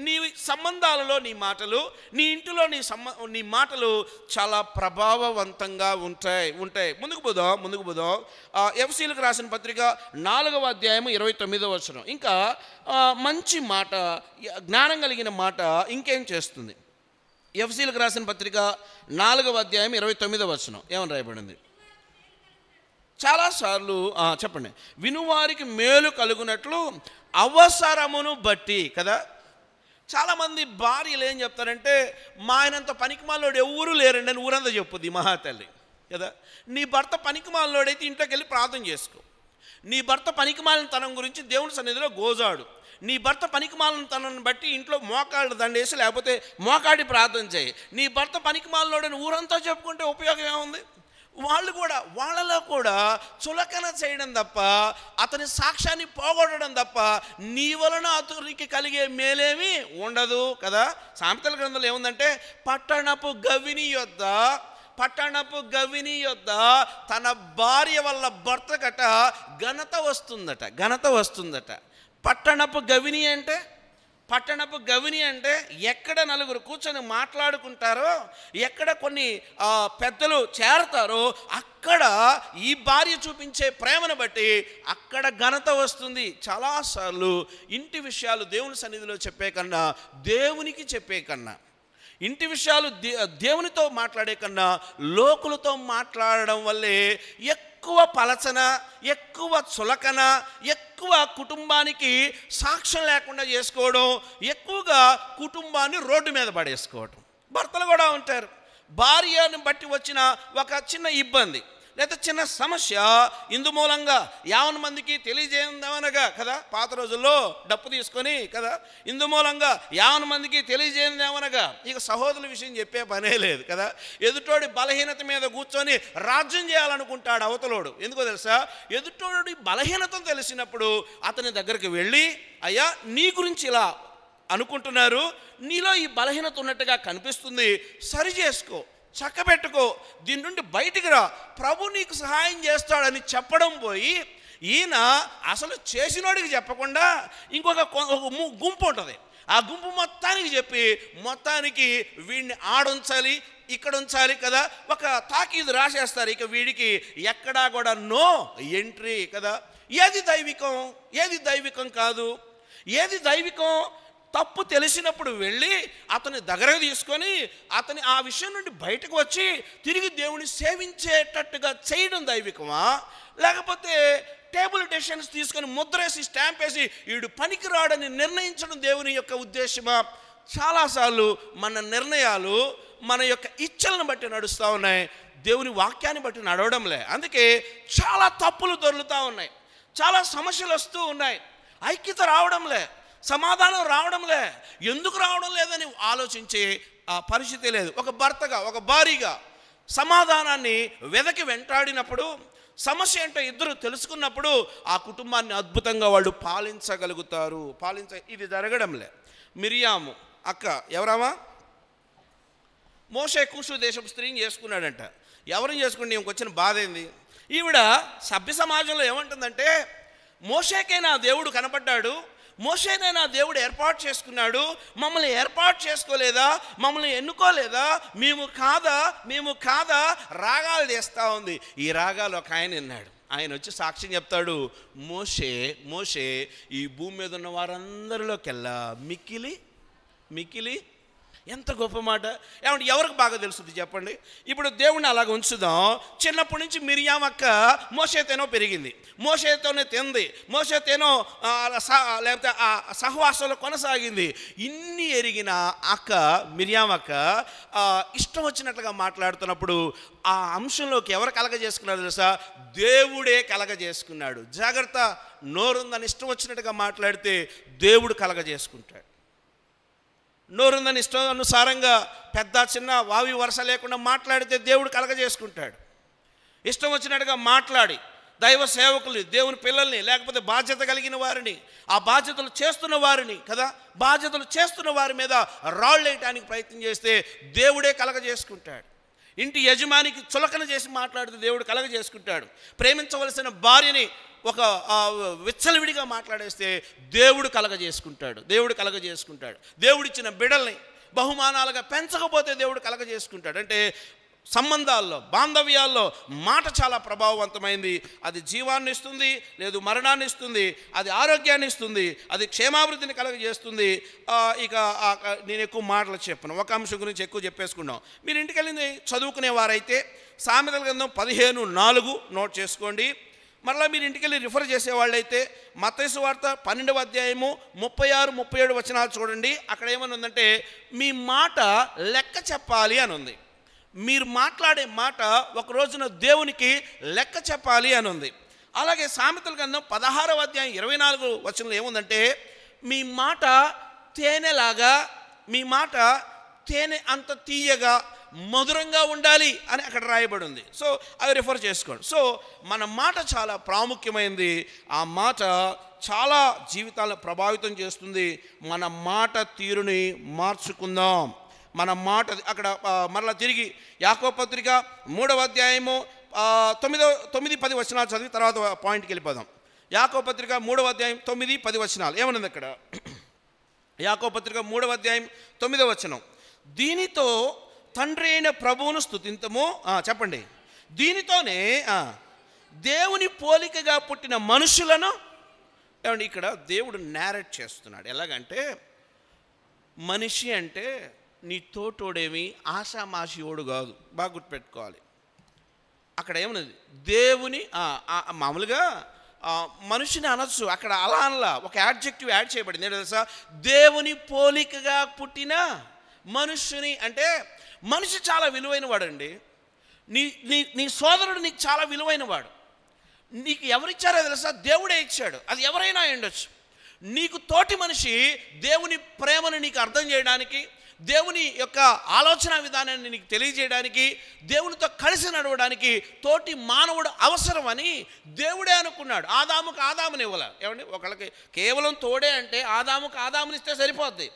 నీ సంబంధాలలో నీ మాటలు, నీ ఇంటిలో నీ మాటలు చాలా ప్రభావవంతంగా ఉంటాయి. ముందుకు పోదాం. ఎఫెసీయులకు రాసిన పత్రిక 4వ అధ్యాయం 29వ వచనం. ఇంకా మంచి మాట, జ్ఞానం కలిగిన మాట ఇంకేం చేస్తుంది? ఎఫెసీయులకు రాసిన పత్రిక 4వ అధ్యాయం 29వ వచనం ఏమని రాయబడింది? చాలాసార్లు చెప్పండి. వినువారికి మేలు కలుగునట్లు అవసరమును బట్టి కదా. చాలామంది భార్యలు ఏం చెప్తారంటే, మా ఆయనంత పనికిమాలోడు ఎవరూ లేరండి అని ఊరంతా చెప్పుద్ది మహాతల్లి కదా. నీ భర్త పనికిమాలోడైతే ఇంట్లోకి వెళ్ళి ప్రార్థన చేసుకో. నీ భర్త పనికిమాలిన తనం గురించి దేవుని సన్నిధిలో గోజాడు. నీ భర్త పనికిమాలిన తనని బట్టి ఇంట్లో మోకాళ్ళు దండేసి లేకపోతే మోకాడి ప్రార్థన చేయి. నీ భర్త పనికిమాలినోడని ఊరంతా చెప్పుకుంటే ఉపయోగం ఏముంది? వాళ్ళలో కూడా చులకన చేయడం తప్ప, అతని సాక్ష్యాన్ని పోగొట్టడం తప్ప నీ వలన అతనికి కలిగే మేలేమీ ఉండదు కదా. సామెతల గ్రంథంలో ఏముందంటే, పట్టణపు గవిని యొద్ద తన భార్య వల్ల భర్తకట ఘనత వస్తుందట. పట్టణపు గవిని అంటే పట్టణపు గవిని అంటే ఎక్కడ నలుగురు కూర్చొని మాట్లాడుకుంటారో, ఎక్కడ కొన్ని పెద్దలు చేరతారో అక్కడ ఈ భార్య చూపించే ప్రేమను బట్టి అక్కడ ఘనత వస్తుంది. చాలాసార్లు ఇంటి విషయాలు దేవుని సన్నిధిలో చెప్పే కన్నా, దేవునికి చెప్పే కన్నా, ఇంటి విషయాలు దేవునితో మాట్లాడే కన్నా లోకులతో మాట్లాడడం వల్లే ఎక్కువ పలచన, ఎక్కువ చులకన, ఎక్కువ కుటుంబానికి సాక్ష్యం లేకుండా చేసుకోవడం, ఎక్కువగా కుటుంబాన్ని రోడ్డు మీద పడేసుకోవడం. భర్తలు కూడా ఉంటారు, భార్యను బట్టి వచ్చిన ఒక చిన్న ఇబ్బంది లేదా చిన్న సమస్య ఇందు మూలంగా 50 మందికి తెలియజేయమనగా కదా, పాత రోజుల్లో డప్పు తీసుకొని కదా, ఇందు మూలంగా 50 మందికి తెలియజేయమనగా ఇక సహోదరుల విషయం చెప్పే పనే లేదు కదా. ఎదుటోడి బలహీనత మీద కూర్చొని రాజ్యం చేయాలనుకుంటాడు అవతలోడు. ఎందుకో తెలుసా, ఎదుటోడి బలహీనతను తెలిసినప్పుడు అతని దగ్గరికి వెళ్ళి, అయ్యా నీ గురించి ఇలా అనుకుంటున్నారు, నీలో ఈ బలహీనత ఉన్నట్టుగా కనిపిస్తుంది, సరి చేసుకో, చక్కబెట్టుకో, దీని నుండి బయటికి రా, ప్రభు నీకు సహాయం చేస్తాడని చెప్పడం పోయి, ఈయన అసలు చేసినోడికి చెప్పకుండా ఇంకొక గుంపు ఉంటుంది, ఆ గుంపు మొత్తానికి చెప్పి మొత్తానికి వీడిని ఆడుంచాలి, ఇక్కడ ఉంచాలి కదా, ఒక తాకీదు రాసేస్తారు. ఇక వీడికి ఎక్కడా కూడా నో ఎంట్రీ కదా. ఏది దైవికం, ఏది దైవికం కాదు, ఏది దైవికం? తప్పు తెలిసినప్పుడు వెళ్ళి అతని దగ్గరకు తీసుకొని అతని ఆ విషయం నుండి బయటకు వచ్చి తిరిగి దేవుని సేవించేటట్టుగా చేయడం దైవికమా, లేకపోతే టేబుల్ డెసిషన్స్ తీసుకొని ముద్రేసి స్టాంప్ వేసి వీడు పనికిరాడని నిర్ణయించడం దేవుని యొక్క ఉద్దేశమా? చాలాసార్లు మన నిర్ణయాలు మన యొక్క ఇచ్చలను బట్టి నడుస్తూ ఉన్నాయి, దేవుని వాక్యాన్ని బట్టి నడవడంలే. అందుకే చాలా తప్పులు దొరుకుతూ ఉన్నాయి, చాలా సమస్యలు వస్తూ ఉన్నాయి, ఐక్యత రావడంలే, సమాధానం రావడంలే. ఎందుకు రావడం లేదని ఆలోచించే పరిస్థితి లేదు. ఒక భర్తగా, ఒక భార్యగా సమాధానాన్ని వెదకి వెంటాడినప్పుడు, సమస్య ఏంటో ఇద్దరు తెలుసుకున్నప్పుడు ఆ కుటుంబాన్ని అద్భుతంగా వాళ్ళు పాలించగలుగుతారు. ఇది జరగడంలే. మిరియాము అక్క ఎవరామా? మోషే కూషు దేశపు స్త్రీని చేసుకున్నాడంట. ఎవరిని చేసుకుంటే ఈమెకు వచ్చిన బాధ ఏంది? ఈవిడ సభ్య సమాజంలో ఏమంటుందంటే, మోషేకే నా దేవుడు కనపడ్డాడు, మోషేనే నా దేవుడు ఏర్పాటు చేసుకున్నాడు, మమ్మల్ని ఏర్పాటు చేసుకోలేదా, మమ్మల్ని ఎన్నుకోలేదా, మేము కాదా రాగాలు చేస్తూ ఉంది. ఈ రాగాలు ఒక ఆయన విన్నాడు, ఆయన వచ్చి సాక్ష్యం చెప్తాడు, మోషే ఈ భూమి మీద ఉన్న వారందరిలోకెల్లా మిక్కిలి ఎంత గొప్ప మాట. ఏమంటే ఎవరికి బాగా తెలుస్తుంది చెప్పండి? ఇప్పుడు దేవుణ్ణి అలాగ ఉంచుదాం. చిన్నప్పటి నుంచి మిరియాం అక్క మోషేతోనో పెరిగింది, మోషేతోనే తింది, మోషేతోనో లేకపోతే ఆ సహవాసంలో కొనసాగింది. ఇన్ని ఎరిగిన అక్క మిరియాం అక్క ఇష్టం వచ్చినట్లుగా మాట్లాడుతున్నప్పుడు ఆ అంశంలోకి ఎవరు కలగజేసుకున్నాడు తెలుసా? దేవుడే కలగజేసుకున్నాడు. జాగ్రత్త, నోరుందని ఇష్టం వచ్చినట్టుగా మాట్లాడితే దేవుడు కలగజేసుకుంటాడు. నోరుందని ఇష్టానుసారంగా పెద్ద చిన్న వావి వరుస లేకుండా మాట్లాడితే దేవుడు కలగజేసుకుంటాడు. ఇష్టం వచ్చినట్టుగా మాట్లాడి దైవ సేవకుల్ని, దేవుని పిల్లల్ని, లేకపోతే బాధ్యత కలిగిన వారిని, ఆ బాధ్యతలు చేస్తున్న వారిని కదా, బాధ్యతలు చేస్తున్న వారి మీద రాళ్ళు వేయటానికి ప్రయత్నం చేస్తే దేవుడే కలగజేసుకుంటాడు. ఇంటి యజమానికి చులకన చేసి మాట్లాడితే దేవుడు కలగజేసుకుంటాడు. ప్రేమించవలసిన భార్యని ఒక విచ్చలవిడిగా మాట్లాడేస్తే దేవుడు కలగజేసుకుంటాడు. దేవుడిచ్చిన బిడ్డల్ని బహుమానాలుగా పెంచకపోతే దేవుడు కలగజేసుకుంటాడు. అంటే సంబంధాల్లో, బాంధవ్యాల్లో మాట చాలా ప్రభావవంతమైంది. అది జీవాన్ని ఇస్తుంది, లేదు మరణాన్ని ఇస్తుంది, అది ఆరోగ్యాన్ని ఇస్తుంది, అది క్షేమాభివృద్ధిని కలగజేస్తుంది. ఇక నేను ఎక్కువ మాటలు చెప్పను, ఒక అంశం గురించి ఎక్కువ చెప్పేసుకున్నాం. మీరు ఇంటికి వెళ్ళింది చదువుకునేవారైతే సామెతల గ్రంథం 15:4 నోట్ చేసుకోండి. మరలా మీరు ఇంటికి వెళ్ళి రిఫర్ చేసేవాళ్ళైతే మత్తయి సువార్త 12వ అధ్యాయము 36-37 వచనాలు చూడండి. అక్కడ ఏమని ఉందంటే, మీ మాట లెక్క చెప్పాలి అని ఉంది. మీరు మాట్లాడే మాట ఒక రోజున దేవునికి లెక్క చెప్పాలి అని ఉంది. అలాగే సామెతల గ్రంథం 16వ అధ్యాయం 24 వచనంలో ఏముందంటే, మీ మాట తేనెలాగా, మీ మాట తేనె అంత తీయగా మధురంగా ఉండాలి అని అక్కడ రాయబడి ఉంది. సో అవి రిఫర్ చేసుకోండి. సో మన మాట చాలా ప్రాముఖ్యమైనది. ఆ మాట చాలా జీవితాలను ప్రభావితం చేస్తుంది. మన మాట తీరుని మార్చుకుందాం. మన మాట అక్కడ మరలా తిరిగి యాకోబు పత్రిక 3వ అధ్యాయము 9-10 వచనాలు చదివి తర్వాత పాయింట్కి వెళ్ళిపోదాం. యాకోబు పత్రిక 3వ అధ్యాయం 9-10 వచనాలు ఏమన్నది అక్కడ? యాకోబు పత్రిక 3వ అధ్యాయం 9వ వచనం, దీనితో తండ్రి అయిన ప్రభువును స్తుతింతము. చెప్పండి. దీనితోనే దేవుని పోలికగా పుట్టిన మనుషులను, ఏమండి ఇక్కడ దేవుడు నేరేట్ చేస్తున్నాడు. ఎలాగంటే మనిషి అంటే నీ తోటోడేమి ఆషామాషియోడు కాదు. బాగా గుర్తుపెట్టుకోవాలి. అక్కడ ఏమన్నది దేవుని మామూలుగా మనిషిని అనొచ్చు, అక్కడ అలా అనలా, ఒక యాడ్జెక్టివ్ యాడ్ చేయబడింది. ఏంటో తెలుసా? దేవుని పోలికగా పుట్టిన మనుషుని. అంటే మనిషి చాలా విలువైన వాడండి. నీ నీ నీ సోదరుడు నీకు చాలా విలువైన వాడు. నీకు ఎవరిచ్చారో తెలుసా? దేవుడే ఇచ్చాడు. అది ఎవరైనా ఉండొచ్చు. నీకు తోటి మనిషి దేవుని ప్రేమను నీకు అర్థం చేయడానికి, దేవుని యొక్క ఆలోచన విధానాన్ని నీకు తెలియజేయడానికి, దేవునితో కలిసి నడవడానికి తోటి మానవుడు అవసరమని దేవుడే అనుకున్నాడు. ఆదాముకు ఆదాముని ఇవ్వాల. ఏమండి, ఒకళ్ళకి కేవలం తోడే అంటే ఆదాముకు ఆదామునిస్తే సరిపోద్ది.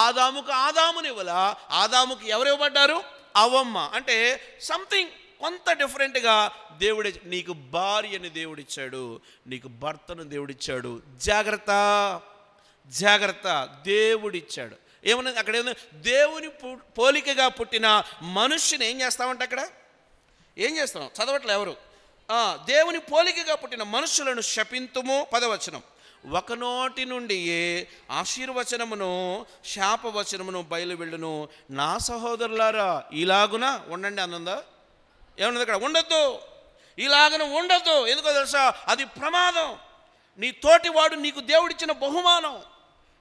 ఆదాముకు ఆదాముని ఇవ్వాల. ఆదాముకు ఎవరు ఇవ్వబడ్డారు? అవ్వమ్మ. అంటే సంథింగ్ కొంత డిఫరెంట్గా దేవుడే. నీకు భార్యని దేవుడిచ్చాడు, నీకు భర్తను దేవుడిచ్చాడు. జాగ్రత్త జాగ్రత్త, దేవుడిచ్చాడు. ఏమన్నది అక్కడ? ఏమన్నా దేవుని పోలికగా పుట్టిన మనుష్యుని ఏం చేస్తామంటే అక్కడ ఏం చేస్తున్నాం? చదవట్లే ఎవరు? దేవుని పోలికగా పుట్టిన మనుషులను శపింతుము. 10వ వచనం, ఒక నోటి నుండి ఆశీర్వచనమును శాపవచనమును బయలువెళ్ళును. నా సహోదరులారా ఇలాగున ఉండండి అన్నదా? ఏమన్నది అక్కడ? ఉండొద్దు, ఇలాగన ఉండొద్దు. ఎందుకో తెలుసా? అది ప్రమాదం. నీ తోటివాడు నీకు దేవుడిచ్చిన బహుమానం.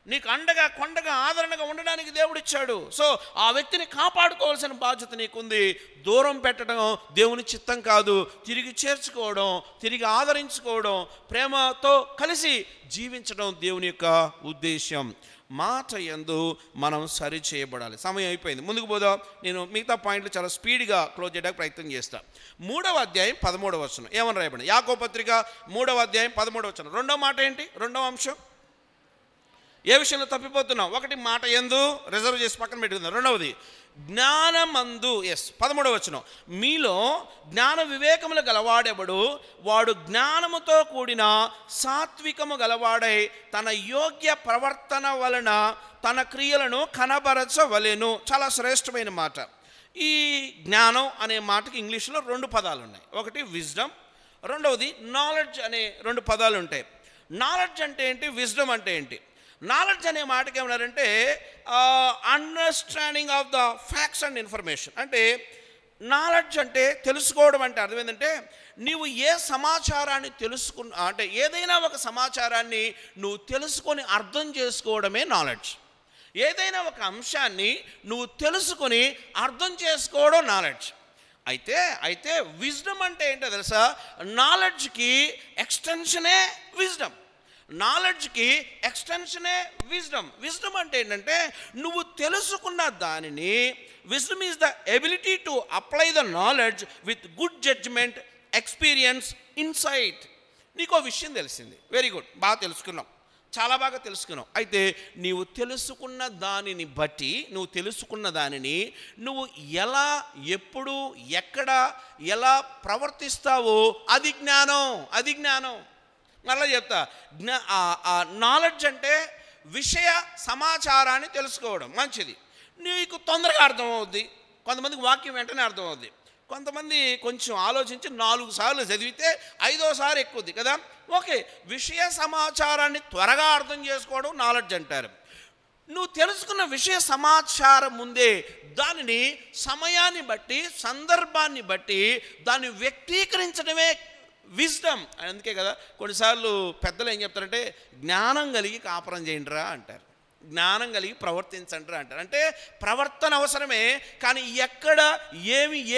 నీకు అండగా కొండగా ఆదరణగా ఉండడానికి దేవుడిచ్చాడు. సో ఆ వ్యక్తిని కాపాడుకోవాల్సిన బాధ్యత నీకుంది. దూరం పెట్టడం దేవుని చిత్తం కాదు. తిరిగి చేర్చుకోవడం, తిరిగి ఆదరించుకోవడం, ప్రేమతో కలిసి జీవించడం దేవుని యొక్క ఉద్దేశం. మాట యందు మనం సరి చేయబడాలి. సమయం అయిపోయింది, ముందుకు పోదాం. నేను మిగతా పాయింట్లు చాలా స్పీడ్గా క్లోజ్ చేయడానికి ప్రయత్నం చేస్తాను. 3వ అధ్యాయం 13వ వచనం ఏమని రాయబడింది? యాకోబు పత్రిక 3వ అధ్యాయం 13వ వచనం. రెండో మాట ఏంటి? రెండవ అంశం ఏ విషయంలో తప్పిపోతున్నాం? ఒకటి మాట యందు రిజర్వ్ చేసి పక్కన పెట్టుకుందాం. రెండవది జ్ఞానమందు. 13వ వచనం, మీలో జ్ఞాన వివేకములు గలవాడెవడు? వాడు జ్ఞానముతో కూడిన సాత్వికము గలవాడై తన యోగ్య ప్రవర్తన వలన తన క్రియలను కనబరచవలెను. చాలా శ్రేష్టమైన మాట. ఈ జ్ఞానం అనే మాటకి ఇంగ్లీష్లో 2 పదాలు ఉన్నాయి. ఒకటి విజ్డమ్, రెండవది నాలెడ్జ్ అనే 2 పదాలు ఉంటాయి. నాలెడ్జ్ అంటే ఏంటి? విజ్డమ్ అంటే ఏంటి? నాలెడ్జ్ అనే మాటకి ఏమన్నారంటే understanding of the facts and information. అంటే నాలెడ్జ్ అంటే తెలుసుకోవడం. అంటే అర్థం ఏంటంటే నీవు ఏ సమాచారాన్ని అంటే ఏదైనా ఒక సమాచారాన్ని నువ్వు తెలుసుకొని అర్థం చేసుకోవడమే నాలెడ్జ్. ఏదైనా ఒక అంశాన్ని నువ్వు తెలుసుకొని అర్థం చేసుకోవడం నాలెడ్జ్. అయితే విజ్డమ్ అంటే ఏంటో తెలుసా? నాలెడ్జ్కి ఎక్స్టెన్షనే విజ్డమ్. నాలెడ్జ్కి ఎక్స్టెన్షనే విజ్డమ్. విజ్డమ్ అంటే ఏంటంటే నువ్వు తెలుసుకున్న దానిని, wisdom is the ability to apply the knowledge with good judgement, experience, insight. నీకో విషయం తెలిసింది, వెరీ గుడ్, బాగా తెలుసుకున్నావు, చాలా బాగా తెలుసుకున్నావు. అయితే నీవు తెలుసుకున్న దానిని బట్టి, నువ్వు తెలుసుకున్న దానిని నువ్వు ఎలా, ఎప్పుడు, ఎక్కడ, ఎలా ప్రవర్తిస్తావో అది జ్ఞానం. అది జ్ఞానం. మళ్ళీ చెప్తా, నాలెడ్జ్ అంటే విషయ సమాచారాన్ని తెలుసుకోవడం మంచిది. నీకు తొందరగా అర్థమవుద్ది. కొంతమందికి వాక్యం వెంటనే అర్థమవుద్ది. కొంతమంది కొంచెం ఆలోచించి 4 సార్లు చదివితే 5వ సారి ఎక్కుద్ది కదా. ఓకే, విషయ సమాచారాన్ని త్వరగా అర్థం చేసుకోవడం నాలెడ్జ్ అంటారు. నువ్వు తెలుసుకున్న విషయ సమాచారం ముందే దానిని సమయాన్ని బట్టి, సందర్భాన్ని బట్టి దాన్ని వ్యక్తీకరించడమే విజ్డమ్. అందుకే కదా కొన్నిసార్లు పెద్దలు ఏం చెప్తారంటే జ్ఞానం కలిగి కాపురం చేయండిరా అంటారు, జ్ఞానం కలిగి ప్రవర్తించండిరా అంటారు. అంటే ప్రవర్తన అవసరమే, కానీ ఎక్కడ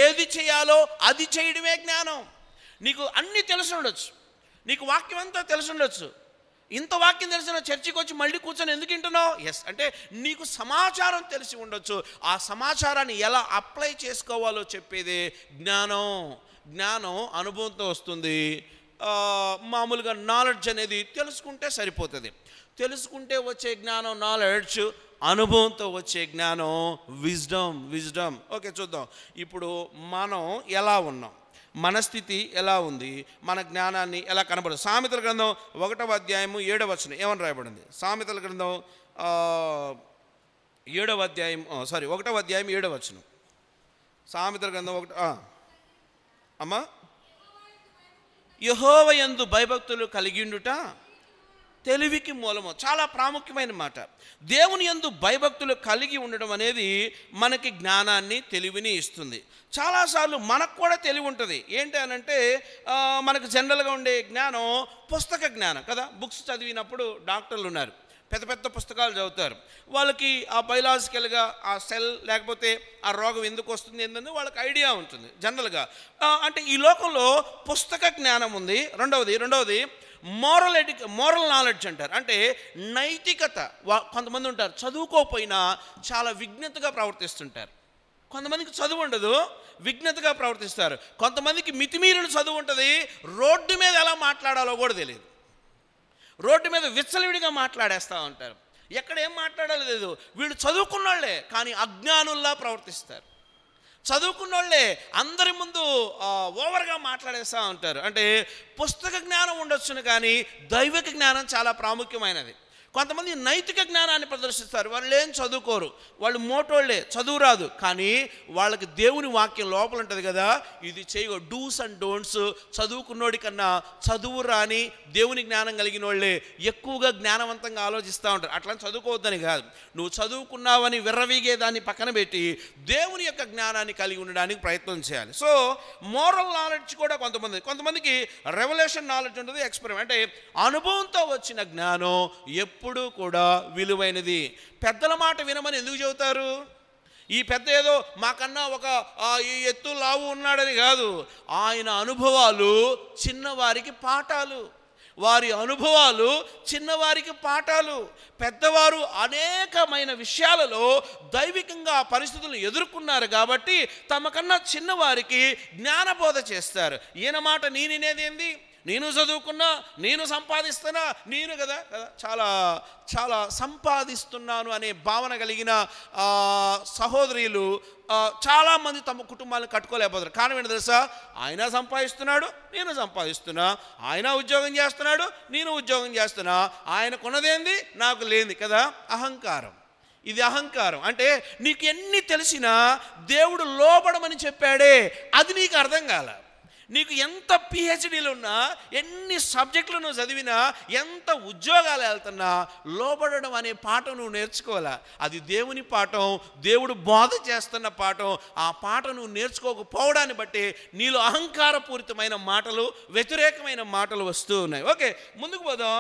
ఏది చేయాలో అది చేయడమే జ్ఞానం. నీకు అన్నీ తెలిసి ఉండొచ్చు, నీకు వాక్యం అంతా తెలిసి ఉండొచ్చు. ఇంత వాక్యం తెలిసిన చర్చికి వచ్చి మళ్ళీ కూర్చొని ఎందుకు వింటున్నావు? అంటే నీకు సమాచారం తెలిసి ఉండొచ్చు. ఆ సమాచారాన్ని ఎలా అప్లై చేసుకోవాలో చెప్పేదే జ్ఞానం. జ్ఞానం అనుభవంతో వస్తుంది. మామూలుగా నాలెడ్జ్ అనేది తెలుసుకుంటే సరిపోతుంది. తెలుసుకుంటే వచ్చే జ్ఞానం నాలెడ్జ్, అనుభవంతో వచ్చే జ్ఞానం విజ్డమ్. ఓకే, చూద్దాం ఇప్పుడు మనం ఎలా ఉన్నాం, మన స్థితి ఎలా ఉంది, మన జ్ఞానాన్ని ఎలా కనబడదు. సామెతల గ్రంథం 1వ అధ్యాయము 7వ వచనం ఏమని రాయబడింది? సామెతల గ్రంథం 7వ అధ్యాయం 1వ అధ్యాయం 7వ వచనం. సామెతల గ్రంథం 1. అమ్మా, యెహోవా యందు భయభక్తులు కలిగిండుట తెలివికి మూలము. చాలా ప్రాముఖ్యమైన మాట. దేవుని యందు భయభక్తులు కలిగి ఉండడం అనేది మనకి జ్ఞానాన్ని, తెలివిని ఇస్తుంది. చాలాసార్లు మనకు కూడా తెలివి ఉంటుంది. ఏంటి అనంటే మనకు జనరల్గా ఉండే జ్ఞానం పుస్తక జ్ఞానం కదా. బుక్స్ చదివినప్పుడు డాక్టర్లు ఉన్నారు, పెద్ద పెద్ద పుస్తకాలు చదువుతారు. వాళ్ళకి ఆ బయలాజికల్గా ఆ సెల్ లేకపోతే ఆ రోగం ఎందుకు వస్తుంది ఏంటంటే వాళ్ళకి ఐడియా ఉంటుంది జనరల్గా. అంటే ఈ లోకంలో పుస్తక జ్ఞానం ఉంది. రెండవది మోరల్ నాలెడ్జ్ అంటారు. అంటే నైతికత. కొంతమంది ఉంటారు చదువుకోకపోయినా చాలా విజ్ఞతగా ప్రవర్తిస్తుంటారు. కొంతమందికి చదువు ఉండదు, విజ్ఞతగా ప్రవర్తిస్తారు. కొంతమందికి మితిమీరిన చదువు ఉంటుంది, రోడ్డు మీద ఎలా మాట్లాడాలో కూడా తెలియదు. రోడ్డు మీద విచ్చలవిడిగా మాట్లాడేస్తూ ఉంటారు. ఎక్కడ ఏం మాట్లాడాలో లేదు. వీళ్ళు చదువుకున్నోళ్లే కానీ అజ్ఞానుల్లా ప్రవర్తిస్తారు. చదువుకున్నోళ్లే అందరి ముందు ఓవర్గా మాట్లాడేస్తూ ఉంటారు. అంటే పుస్తక జ్ఞానం ఉండొచ్చును కానీ దైవిక జ్ఞానం చాలా ప్రాముఖ్యమైనది. కొంతమంది నైతిక జ్ఞానాన్ని ప్రదర్శిస్తారు. వాళ్ళు ఏం చదువుకోరు, వాళ్ళు మోటోళ్లే, చదువు రాదు, కానీ వాళ్ళకి దేవుని వాక్యం లోపల ఉంటుంది కదా, ఇది చేయగో డూస్ అండ్ డోంట్స్. చదువుకున్నోడి కన్నా చదువు రాని దేవుని జ్ఞానం కలిగిన వాళ్ళే ఎక్కువగా జ్ఞానవంతంగా ఆలోచిస్తూ ఉంటారు. అట్లా చదువుకోవద్దని కాదు, నువ్వు చదువుకున్నావని విర్రవీగే దాన్ని పక్కన పెట్టి దేవుని యొక్క జ్ఞానాన్ని కలిగి ఉండడానికి ప్రయత్నం చేయాలి. సో మోరల్ నాలెడ్జ్ కూడా కొంతమందికి రెవల్యూషన్ నాలెడ్జ్ ఉంటుంది, ఎక్స్పెరిమెంట్ అంటే అనుభవంతో వచ్చిన జ్ఞానం ఎప్పుడు కూడా విలువైనది. పెద్దల మాట వినమని ఎందుకు చెబుతారు? ఈ పెద్ద ఏదో మాకన్నా ఒక ఈ ఎత్తు లావు ఉన్నాడని కాదు, ఆయన అనుభవాలు చిన్నవారికి పాఠాలు. వారి అనుభవాలు చిన్నవారికి పాఠాలు. పెద్దవారు అనేకమైన విషయాలలో దైవికంగా పరిస్థితులను ఎదుర్కొన్నారు కాబట్టి తమకన్నా చిన్నవారికి జ్ఞానబోధ చేస్తారు. ఈయన మాట నేనేదేంది, నేను చదువుకున్నా, నేను సంపాదిస్తున్నా, నేను కదా చాలా చాలా సంపాదిస్తున్నాను అనే భావన కలిగిన సహోదరులు చాలామంది తమ కుటుంబాలను కట్టుకోలేకపోతారు. కారణం ఏంటో తెలుసా? ఆయన సంపాదిస్తున్నాడు, నేను సంపాదిస్తున్నా. ఆయన ఉద్యోగం చేస్తున్నాడు, నేను ఉద్యోగం చేస్తున్నా. ఆయనకున్నదేంది, నాకు లేనిది కదా. అహంకారం. ఇది అహంకారం. అంటే నీకు ఎన్ని తెలిసినా దేవుడు లోబడమని చెప్పాడే, అది నీకు అర్థం కాల. నీకు ఎంత పిహెచ్డీలు ఉన్నా, ఎన్ని సబ్జెక్టులు నువ్వు చదివినా, ఎంత ఉద్యోగాలు వెళ్తున్నా, లోబడడం అనే పాఠం నువ్వు నేర్చుకోవాలా. అది దేవుని పాఠం, దేవుడు బోధ చేస్తున్న పాఠం. ఆ పాఠం నువ్వు నేర్చుకోకపోవడాన్ని బట్టి నీలో అహంకారపూరితమైన మాటలు, వ్యతిరేకమైన మాటలు వస్తూ ఉన్నాయి. ఓకే, ముందుకు పోదాం.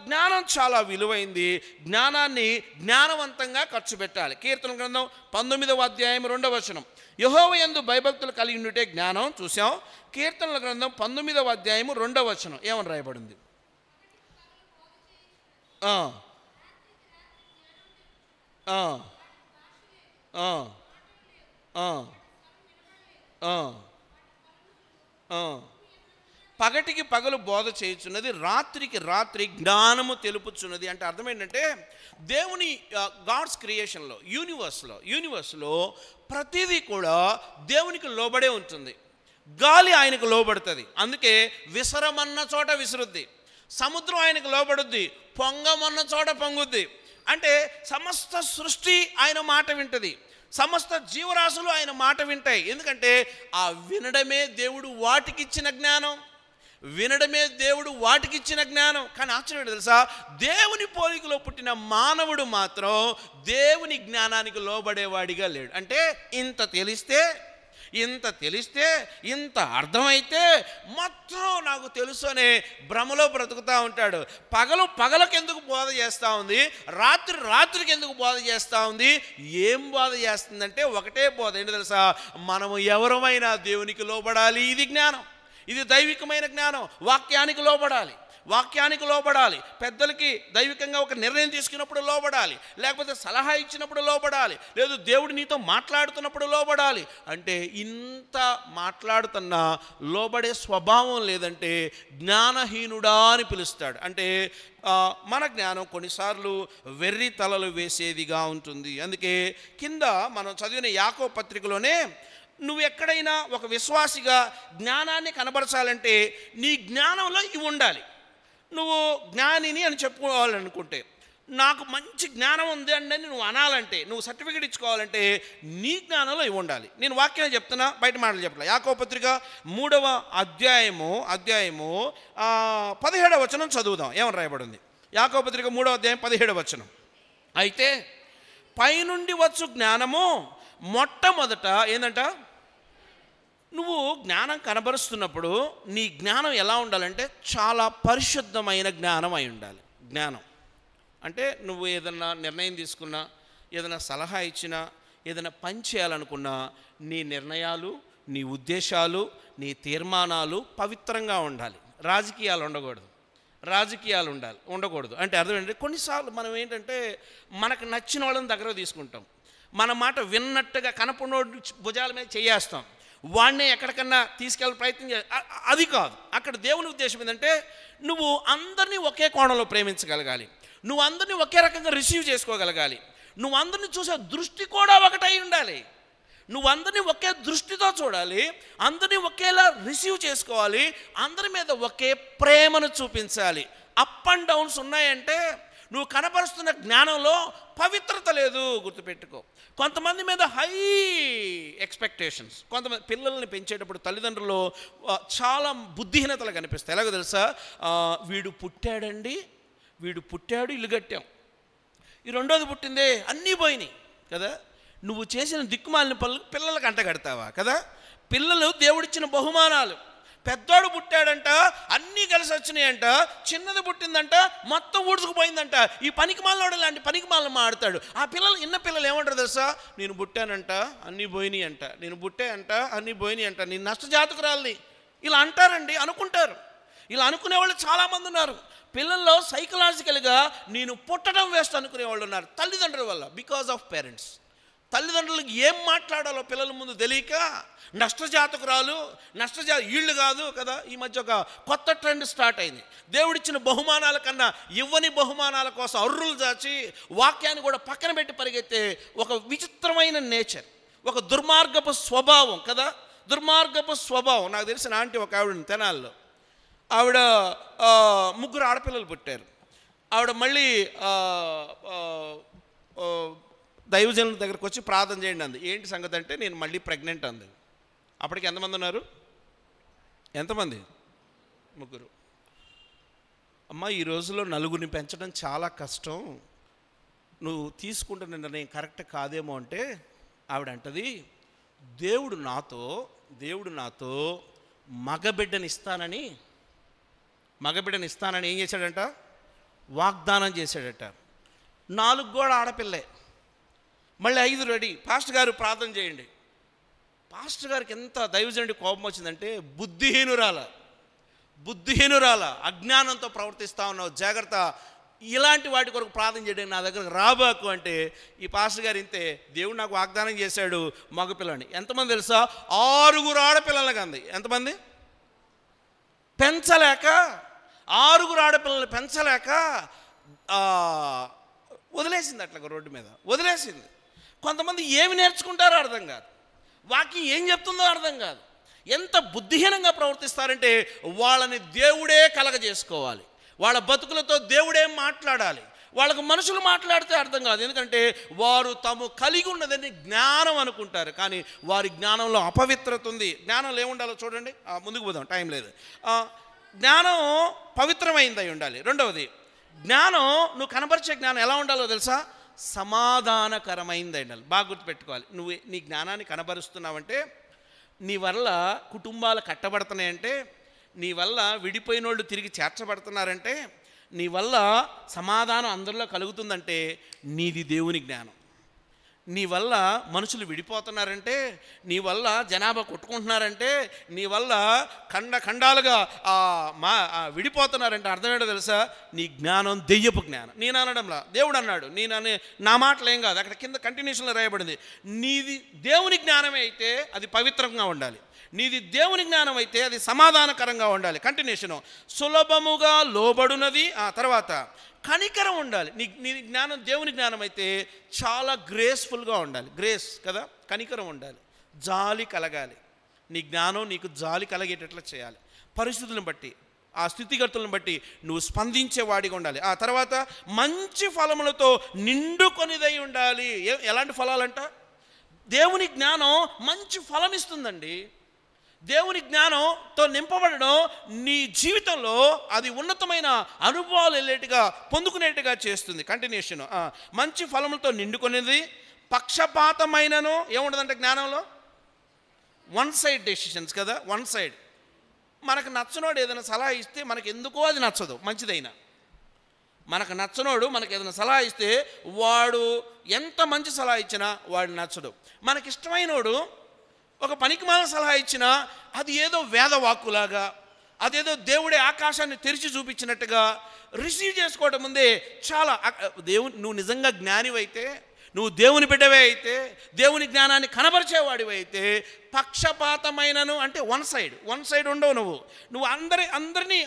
జ్ఞానం చాలా విలువైంది. జ్ఞానాన్ని జ్ఞానవంతంగా ఖర్చు పెట్టాలి. కీర్తన గ్రంథం 19వ అధ్యాయం 2వ వచనం. యెహోవా యందు భయభక్తులు కలిగి ఉండుటే జ్ఞానం. చూసాం. కీర్తనల గ్రంథం 19వ అధ్యాయము 2వ వచనం ఏమని రాయబడింది? పగటికి పగలు బోధ చేయుచున్నది, రాత్రికి రాత్రి జ్ఞానము తెలుపుచున్నది. అంటే అర్థం ఏంటంటే దేవుని గాడ్స్ క్రియేషన్లో, యూనివర్స్లో ప్రతిదీ కూడా దేవునికి లోబడే ఉంటుంది. గాలి ఆయనకు లోబడుతుంది, అందుకే విసరమన్న చోట విసురుద్ది. సముద్రం ఆయనకు లోబడుద్ది, పొంగమన్న చోట పొంగుద్ది. అంటే సమస్త సృష్టి ఆయన మాట వింటది, సమస్త జీవరాశులు ఆయన మాట వింటాయి. ఎందుకంటే ఆ వినడమే దేవుడు వాటికిచ్చిన జ్ఞానం, వినడమే దేవుడు వాటికిచ్చిన జ్ఞానం. కానీ ఆశ్చర్యం తెలుసా, దేవుని పోలికలో పుట్టిన మానవుడు మాత్రం దేవుని జ్ఞానానికి లోబడేవాడిగా లేడు. అంటే ఇంత తెలిస్తే, ఇంత అర్థమైతే మొత్తం నాకు తెలుసు అనే భ్రమలో బ్రతుకుతూ ఉంటాడు. పగలకు ఎందుకు బోధ చేస్తూ ఉంది, రాత్రికి ఎందుకు బోధ చేస్తూ ఉంది? ఏం బోధ చేస్తుందంటే ఒకటే బోధ. ఏంటో తెలుసా? మనము ఎవరమైనా దేవునికి లోబడాలి. ఇది జ్ఞానం, ఇది దైవికమైన జ్ఞానం. వాక్యానికి లోబడాలి. పెద్దలకి దైవికంగా ఒక నిర్ణయం తీసుకున్నప్పుడు లోబడాలి, లేకపోతే సలహా ఇచ్చినప్పుడు లోబడాలి, లేదు దేవుడు నీతో మాట్లాడుతున్నప్పుడు లోబడాలి. అంటే ఇంత మాట్లాడుతున్నా లోబడే స్వభావం లేదంటే జ్ఞానహీనుడా అని పిలుస్తాడు. అంటే మన జ్ఞానం కొన్నిసార్లు వెర్రి తలలు వేసేదిగా ఉంటుంది. అందుకే కింద మనం చదివిన యాకోబు పత్రికలోనే నువ్వు ఎక్కడైనా ఒక విశ్వాసిగా జ్ఞానాన్ని కనబరచాలంటే నీ జ్ఞానంలో ఇవి ఉండాలి. నువ్వు జ్ఞానిని అని చెప్పుకోవాలనుకుంటే, నాకు మంచి జ్ఞానం ఉంది అని నువ్వు అనాలంటే, నువ్వు సర్టిఫికేట్ ఇచ్చుకోవాలంటే నీ జ్ఞానంలో ఇవి ఉండాలి. నేను వాక్యం చెప్తున్నా, బయట మాటలు చెప్పలే. యాకోబు పత్రిక 3వ అధ్యాయము 17వ వచనం చదువుదాం. ఏమని రాయబడింది? యాకోబు పత్రిక 3వ అధ్యాయం 17వ వచనం. అయితే పైనుండి వచ్చు జ్ఞానము మొట్టమొదట ఏందంట, నువ్వు జ్ఞానం కనబరుస్తున్నప్పుడు నీ జ్ఞానం ఎలా ఉండాలంటే చాలా పరిశుద్ధమైన జ్ఞానం అయి ఉండాలి. జ్ఞానం అంటే నువ్వు ఏదన్నా నిర్ణయం తీసుకున్నా, ఏదైనా సలహా ఇచ్చినా, ఏదైనా పని చేయాలనుకున్నా, నీ నిర్ణయాలు, నీ ఉద్దేశాలు, నీ తీర్మానాలు పవిత్రంగా ఉండాలి. రాజకీయాలు ఉండకూడదు. అంటే అర్థం ఏంటంటే, కొన్నిసార్లు మనం ఏంటంటే మనకు నచ్చిన వాళ్ళని దగ్గర తీసుకుంటాం, మన మాట విన్నట్టుగా కనపడినోడు భుజాల మీద చేయేస్తాం, వాడినే ఎక్కడికన్నా తీసుకెళ్ళే ప్రయత్నం అది కాదు. అక్కడ దేవుని ఉద్దేశం ఏంటంటే, నువ్వు అందరినీ ఒకే కోణంలో ప్రేమించగలగాలి, నువ్వు అందరినీ ఒకే రకంగా రిసీవ్ చేసుకోగలగాలి, నువ్వు అందరినీ చూసే దృష్టి కూడా ఒకటై ఉండాలి, నువ్వు అందరినీ ఒకే దృష్టితో చూడాలి, అందరినీ ఒకేలా రిసీవ్ చేసుకోవాలి, అందరి మీద ఒకే ప్రేమను చూపించాలి. అప్ అండ్ డౌన్స్ ఉన్నాయంటే నువ్వు కనపరుస్తున్న జ్ఞానంలో పవిత్రత లేదు. గుర్తుపెట్టుకో. కొంతమంది మీద హై ఎక్స్పెక్టేషన్స్. కొంతమంది పిల్లల్ని పెంచేటప్పుడు తల్లిదండ్రులు చాలా బుద్ధిహీనతలు కనిపిస్తాయి. ఎలాగో తెలుసా? వీడు పుట్టాడు ఇల్లు కట్టాం, ఈ రెండోది పుట్టిందే అన్నీ పోయినాయి కదా. నువ్వు చేసిన దిక్కుమాలిన పనులు పిల్లలకు అంటగడతావా కదా. పిల్లలు దేవుడిచ్చిన బహుమానాలు. పెద్దోడు పుట్టాడంట, అన్నీ కలిసి వచ్చినాయంట, చిన్నది పుట్టిందంట, మొత్తం ఊడ్చుకుపోయిందంట. ఈ పనికిమాలినోడు లాంటి పనికిమాలను ఆడతాడు. ఆ పిల్లలు పిల్లలు ఏమంటారు తెలుసా? నేను పుట్టానంట అన్నీ పోయినాయి అంట, నేను పుట్టాయంట అన్నీ పోయినాయి అంట, నేను నష్టజాతకురాలని ఇలా అంటారండి, అనుకుంటారు. ఇలా అనుకునేవాళ్ళు చాలామంది ఉన్నారు. పిల్లల్లో సైకలాజికల్గా నేను పుట్టడం వేస్ట్ అనుకునేవాళ్ళు ఉన్నారు తల్లిదండ్రుల వల్ల. Because of parents. తల్లిదండ్రులకు ఏం మాట్లాడాలో పిల్లల ముందు తెలియక నష్టజాతకురాలు, వీళ్ళు కాదు కదా. ఈ మధ్య ఒక కొత్త ట్రెండ్ స్టార్ట్ అయింది. దేవుడిచ్చిన బహుమానాల కన్నా ఇవ్వని బహుమానాల కోసం అర్రులు దాచి వాక్యాన్ని కూడా పక్కన పెట్టి పరిగెత్తే ఒక విచిత్రమైన నేచర్, ఒక దుర్మార్గపు స్వభావం కదా. దుర్మార్గపు స్వభావం. నాకు తెలిసిన ఆంటీ ఒక ఆవిడ తెనాల్లో, ఆవిడ 3 ఆడపిల్లలు పుట్టారు. ఆవిడ మళ్ళీ దైవజనుల దగ్గరకు వచ్చి ప్రార్థన చేయండి అంది. ఏంటి సంగతి అంటే, నేను మళ్ళీ ప్రెగ్నెంట్ అంది. అప్పటికి ఎంతమంది ఉన్నారు? ఎంతమంది? 3. అమ్మ, ఈ రోజుల్లో నలుగురిని పెంచడం చాలా కష్టం, నువ్వు తీసుకుంటున్న నిర్ణయం కరెక్ట్ కాదేమో అంటే ఆవిడ అంటది, దేవుడు నాతో మగబిడ్డని ఇస్తానని ఏం చేశాడంట? వాగ్దానం చేశాడట. 4 కూడా ఆడపిల్లే, మళ్ళీ 5 రెడీ. పాస్టర్ గారు ప్రార్థన చేయండి. పాస్టర్ గారికి ఎంత దైవజనుడి కోపం వచ్చిందంటే, బుద్ధిహీనురాల అజ్ఞానంతో ప్రవర్తిస్తూ ఉన్నావు, జాగ్రత్త, ఇలాంటి వాటి కొరకు ప్రార్థన చేయడానికి నా దగ్గరకు రాబాకు అంటే, ఈ పాస్టర్ గారు ఇంతే, దేవుడు నాకు వాగ్దానం చేశాడు మగపిల్లని. ఎంతమంది తెలుసా? 6 ఆడపిల్లలకి అంది. ఎంతమంది? పెంచలేక, 6 ఆడపిల్లలు పెంచలేక వదిలేసింది. అట్లా రోడ్డు మీద వదిలేసింది. కొంతమంది ఏమి నేర్చుకుంటారో అర్థం కాదు, వాక్యం ఏం చెప్తుందో అర్థం కాదు. ఎంత బుద్ధిహీనంగా ప్రవర్తిస్తారంటే, వాళ్ళని దేవుడే కలగజేసుకోవాలి, వాళ్ళ బతుకులతో దేవుడే మాట్లాడాలి. వాళ్ళకు మనుషులు మాట్లాడితే అర్థం కాదు, ఎందుకంటే వారు తాము కలిగి ఉన్నదని జ్ఞానం అనుకుంటారు, కానీ వారి జ్ఞానంలో అపవిత్రత ఉంది. జ్ఞానంలో ఏముండాలో చూడండి. ముందుకు పోదాం, టైం లేదు. జ్ఞానం పవిత్రమైందై ఉండాలి. రెండవది, జ్ఞానం నువ్వు కనపరిచే జ్ఞానం ఎలా ఉండాలో తెలుసా? సమాధానకరమైంది ఉండాలి. బాగా గుర్తుపెట్టుకోవాలి. నువ్వు నీ జ్ఞానాన్ని కనబరుస్తున్నావంటే, నీ వల్ల కుటుంబాలు కట్టబడుతున్నాయంటే, నీ వల్ల విడిపోయిన వాళ్ళు తిరిగి చేర్చబడుతున్నారంటే, నీ వల్ల సమాధానం అందరిలో కలుగుతుందంటే నీది దేవుని జ్ఞానం. నీ వల్ల మనుషులు విడిపోతున్నారంటే, నీ వల్ల జనాభా కొట్టుకుంటున్నారంటే, నీ వల్ల ఖండాలుగా విడిపోతున్నారంటే అర్థమేంటో తెలుసా? నీ జ్ఞానం దెయ్యపు జ్ఞానం. నేను అనడంలా, దేవుడు అన్నాడు, నా మాటలు ఏం కాదు, అక్కడ కింద కంటిన్యూషన్లో రాయబడింది. నీది దేవుని జ్ఞానమే అయితే అది పవిత్రంగా ఉండాలి, నీది దేవుని జ్ఞానం అయితే అది సమాధానకరంగా ఉండాలి. కంటిన్యూషను, సులభముగా లోబడునది. తర్వాత కనికరం ఉండాలి. నీ జ్ఞానం దేవుని జ్ఞానం అయితే చాలా గ్రేస్ఫుల్గా ఉండాలి. గ్రేస్ కదా, కనికరం ఉండాలి, జాలి కలగాలి. నీ జ్ఞానం నీకు జాలి కలిగేటట్లు చేయాలి. పరిస్థితులను బట్టి ఆ స్థితిగతులను బట్టి నువ్వు స్పందించేవాడిగా ఉండాలి. ఆ తర్వాత మంచి ఫలములతో నిండుకొనిదై ఉండాలి. ఎలాంటి ఫలాలంట? దేవుని జ్ఞానం మంచి ఫలం ఇస్తుందండి. దేవుని జ్ఞానంతో నింపబడడం నీ జీవితంలో అది ఉన్నతమైన అనుభవాలు వెళ్ళేట్టుగా పొందుకునేట్టుగా చేస్తుంది. కంటిన్యూషన్. మంచి ఫలములతో నిండుకొనేది, పక్షపాతమైనను ఏముండదంటే జ్ఞానంలో వన్ సైడ్ డెసిషన్స్ కదా, వన్ సైడ్. మనకు నచ్చనోడు ఏదైనా సలహా ఇస్తే మనకు ఎందుకో అది నచ్చదు, మంచిదైనా. మనకు నచ్చనోడు మనకు ఏదైనా సలహా ఇస్తే వాడు ఎంత మంచి సలహా ఇచ్చినా వాడు నచ్చడు. మనకిష్టమైనోడు ఒక పనికిమాలిన సలహా ఇచ్చినా అది ఏదో వేదవాక్కులాగా, అదేదో దేవుడే ఆకాశాన్ని తెరిచి చూపించినట్టుగా రిసీవ్ చేసుకోవడం ముందే చాలా నువ్వు నిజంగా జ్ఞానివైతే, నువ్వు దేవుని బిడ్డవే అయితే, దేవుని జ్ఞానాన్ని కనబరిచేవాడివి అయితే, పక్షపాతమైనను అంటే వన్ సైడ్ ఉండవు. నువ్వు అందరినీ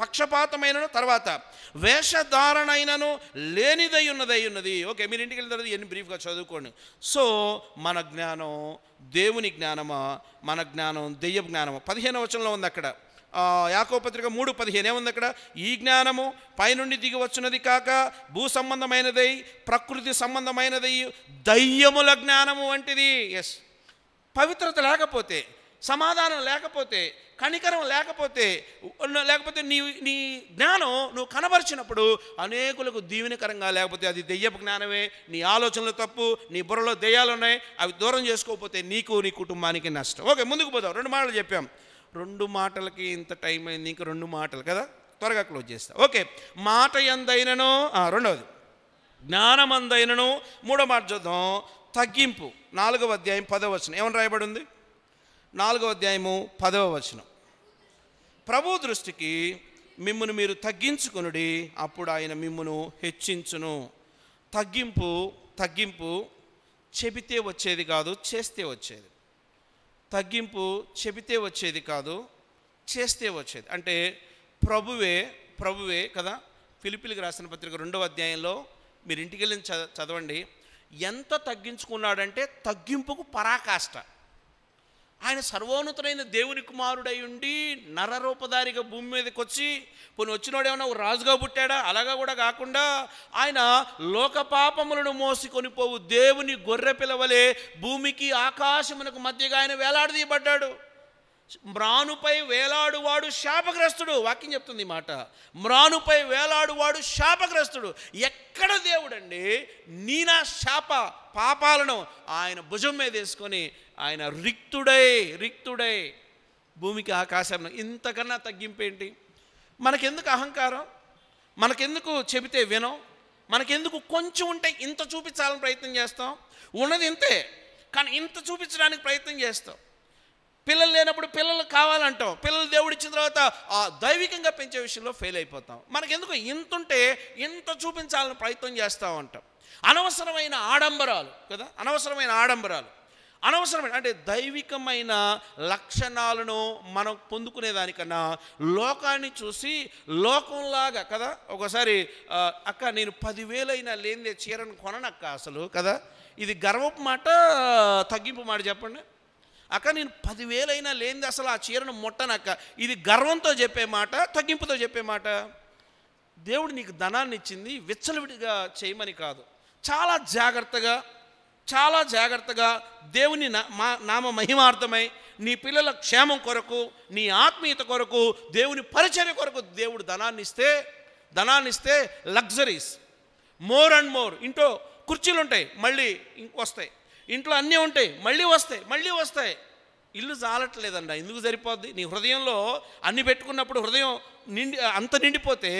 పక్షపాతమైనను, తర్వాత వేషధారణైనను లేనిదై ఉన్నది. ఓకే, మీరు ఇంటికి వెళ్ళిన తర్వాత ఎన్ని బ్రీఫ్గా చదువుకోండి. సో మన జ్ఞానం దేవుని జ్ఞానమా, మన జ్ఞానం దెయ్యపు జ్ఞానమా? 15వ వచనంలో ఉంది అక్కడ, యాకోబు పత్రిక 3:15 ఏముంది అక్కడ? ఈ జ్ఞానము పైనుండి దిగి వచ్చినది కాక భూ సంబంధమైనదై ప్రకృతి సంబంధమైనదై దయ్యముల జ్ఞానము వంటిది. ఎస్, పవిత్రత లేకపోతే, సమాధానం లేకపోతే, కనికరం లేకపోతే నీ జ్ఞానం నువ్వు కనబరిచినప్పుడు అనేకులకు దీవెనకరంగా లేకపోతే అది దెయ్యపు జ్ఞానమే. నీ ఆలోచనలు తప్పు, నీ బుర్రలో దెయ్యాలు ఉన్నాయి, అవి దూరం చేసుకోకపోతే నీకు నీ కుటుంబానికి నష్టం. ఓకే, ముందుకు పోదాం. 2 మాటలు చెప్పాం. 2 మాటలకి ఇంత టైం అయింది, ఇంకా 2 మాటలు కదా, త్వరగా క్లోజ్ చేస్తా. ఓకే, మాట యందైనను, రెండవది జ్ఞానమందైనను. 3వ మాట చూద్దాం, తగ్గింపు. 4వ అధ్యాయం 10వ వచనం ఏమని రాయబడి ఉంది? 4వ అధ్యాయము 10వ వచనం, ప్రభు దృష్టికి మిమ్మును మీరు తగ్గించుకొనుడి, అప్పుడు ఆయన మిమ్మును హెచ్చించును. తగ్గింపు చెబితే వచ్చేది కాదు, చేస్తే వచ్చేది. తగ్గింపు చెబితే వచ్చేది కాదు, చేస్తే వచ్చేది. అంటే ప్రభువే కదా. ఫిలిప్పీలకు రాసిన పత్రిక 2వ అధ్యాయంలో మీరు ఇంటికి వెళ్ళి చదవండి. ఎంత తగ్గించుకున్నాడంటే తగ్గింపుకు పరాకాష్ట. ఆయన సర్వోన్నతుడైన దేవుని కుమారుడై ఉండి నరరూపధారిగా భూమి మీదకి వచ్చి, పోనీ వచ్చినోడు ఏమన్నా రాజుగా పుట్టాడా? అలాగా కూడా కాకుండా ఆయన లోక పాపములను మోసుకొని పోవు దేవుని గొర్రె పిలవలే భూమికి ఆకాశమునకు మధ్యగా ఆయన వేలాడదీయబడ్డాడు. మ్రానుపై వేలాడువాడు శాపగ్రస్తుడు. వాక్యం చెప్తుంది ఈ మాట. మ్రానుపై వేలాడువాడు శాపగ్రస్తుడు. ఎక్కడ దేవుడండి నా శాప పాపాలను ఆయన భుజం మీద వేసుకొని ఆయన రిక్తుడై భూమికి ఆకాశం. ఇంతకన్నా తగ్గింపేంటి? మనకెందుకు అహంకారం? మనకెందుకు చెబితే వినం? మనకెందుకు కొంచెం ఉంటే ఇంత చూపించాలని ప్రయత్నం చేస్తాం? ఉన్నది ఇంతే, కానీ ఇంత చూపించడానికి ప్రయత్నం చేస్తాం. పిల్లలు లేనప్పుడు పిల్లలు కావాలంటాం. పిల్లలు దేవుడు ఇచ్చిన తర్వాత దైవికంగా పెంచే విషయంలో ఫెయిల్ అయిపోతాం. మనకెందుకు ఇంతుంటే ఇంత చూపించాలని ప్రయత్నం చేస్తూ ఉంటాం. అనవసరమైన ఆడంబరాలు కదా, అనవసరమైన అంటే దైవికమైన లక్షణాలను మనం పొందుకునేదానికన్నా లోకాన్ని చూసి లోకంలాగా కదా. ఒకసారి అక్క నేను 10,000 అయినా లేనిదే చీరను కొననక్క అసలు కదా. ఇది గర్వపు మాట, తగ్గింపు మాట చెప్పండి. అక్క నేను 10,000 అయినా లేనిది అసలు ఆ చీరను ముట్టనక్క. ఇది గర్వంతో చెప్పే మాట, తగ్గింపుతో చెప్పే మాట. దేవుడు నీకు ధనాన్ని ఇచ్చింది విచ్చలవిడిగా చేయమని కాదు. చాలా జాగ్రత్తగా దేవుని నామ మహిమార్థమై నీ పిల్లల క్షేమం కొరకు, నీ ఆత్మీయత కొరకు, దేవుని పరిచర్య కొరకు దేవుడు ధనాన్ని ఇస్తే లగ్జరీస్ మోర్ అండ్ మోర్. ఇంట్లో కుర్చీలు ఉంటాయి, మళ్ళీ వస్తాయి. ఇంట్లో అన్నీ ఉంటాయి, మళ్ళీ వస్తాయి. ఇల్లు చాలట్లేదండి. ఎందుకు సరిపోద్ది? నీ హృదయంలో అన్ని పెట్టుకున్నప్పుడు హృదయం నిండిపోతే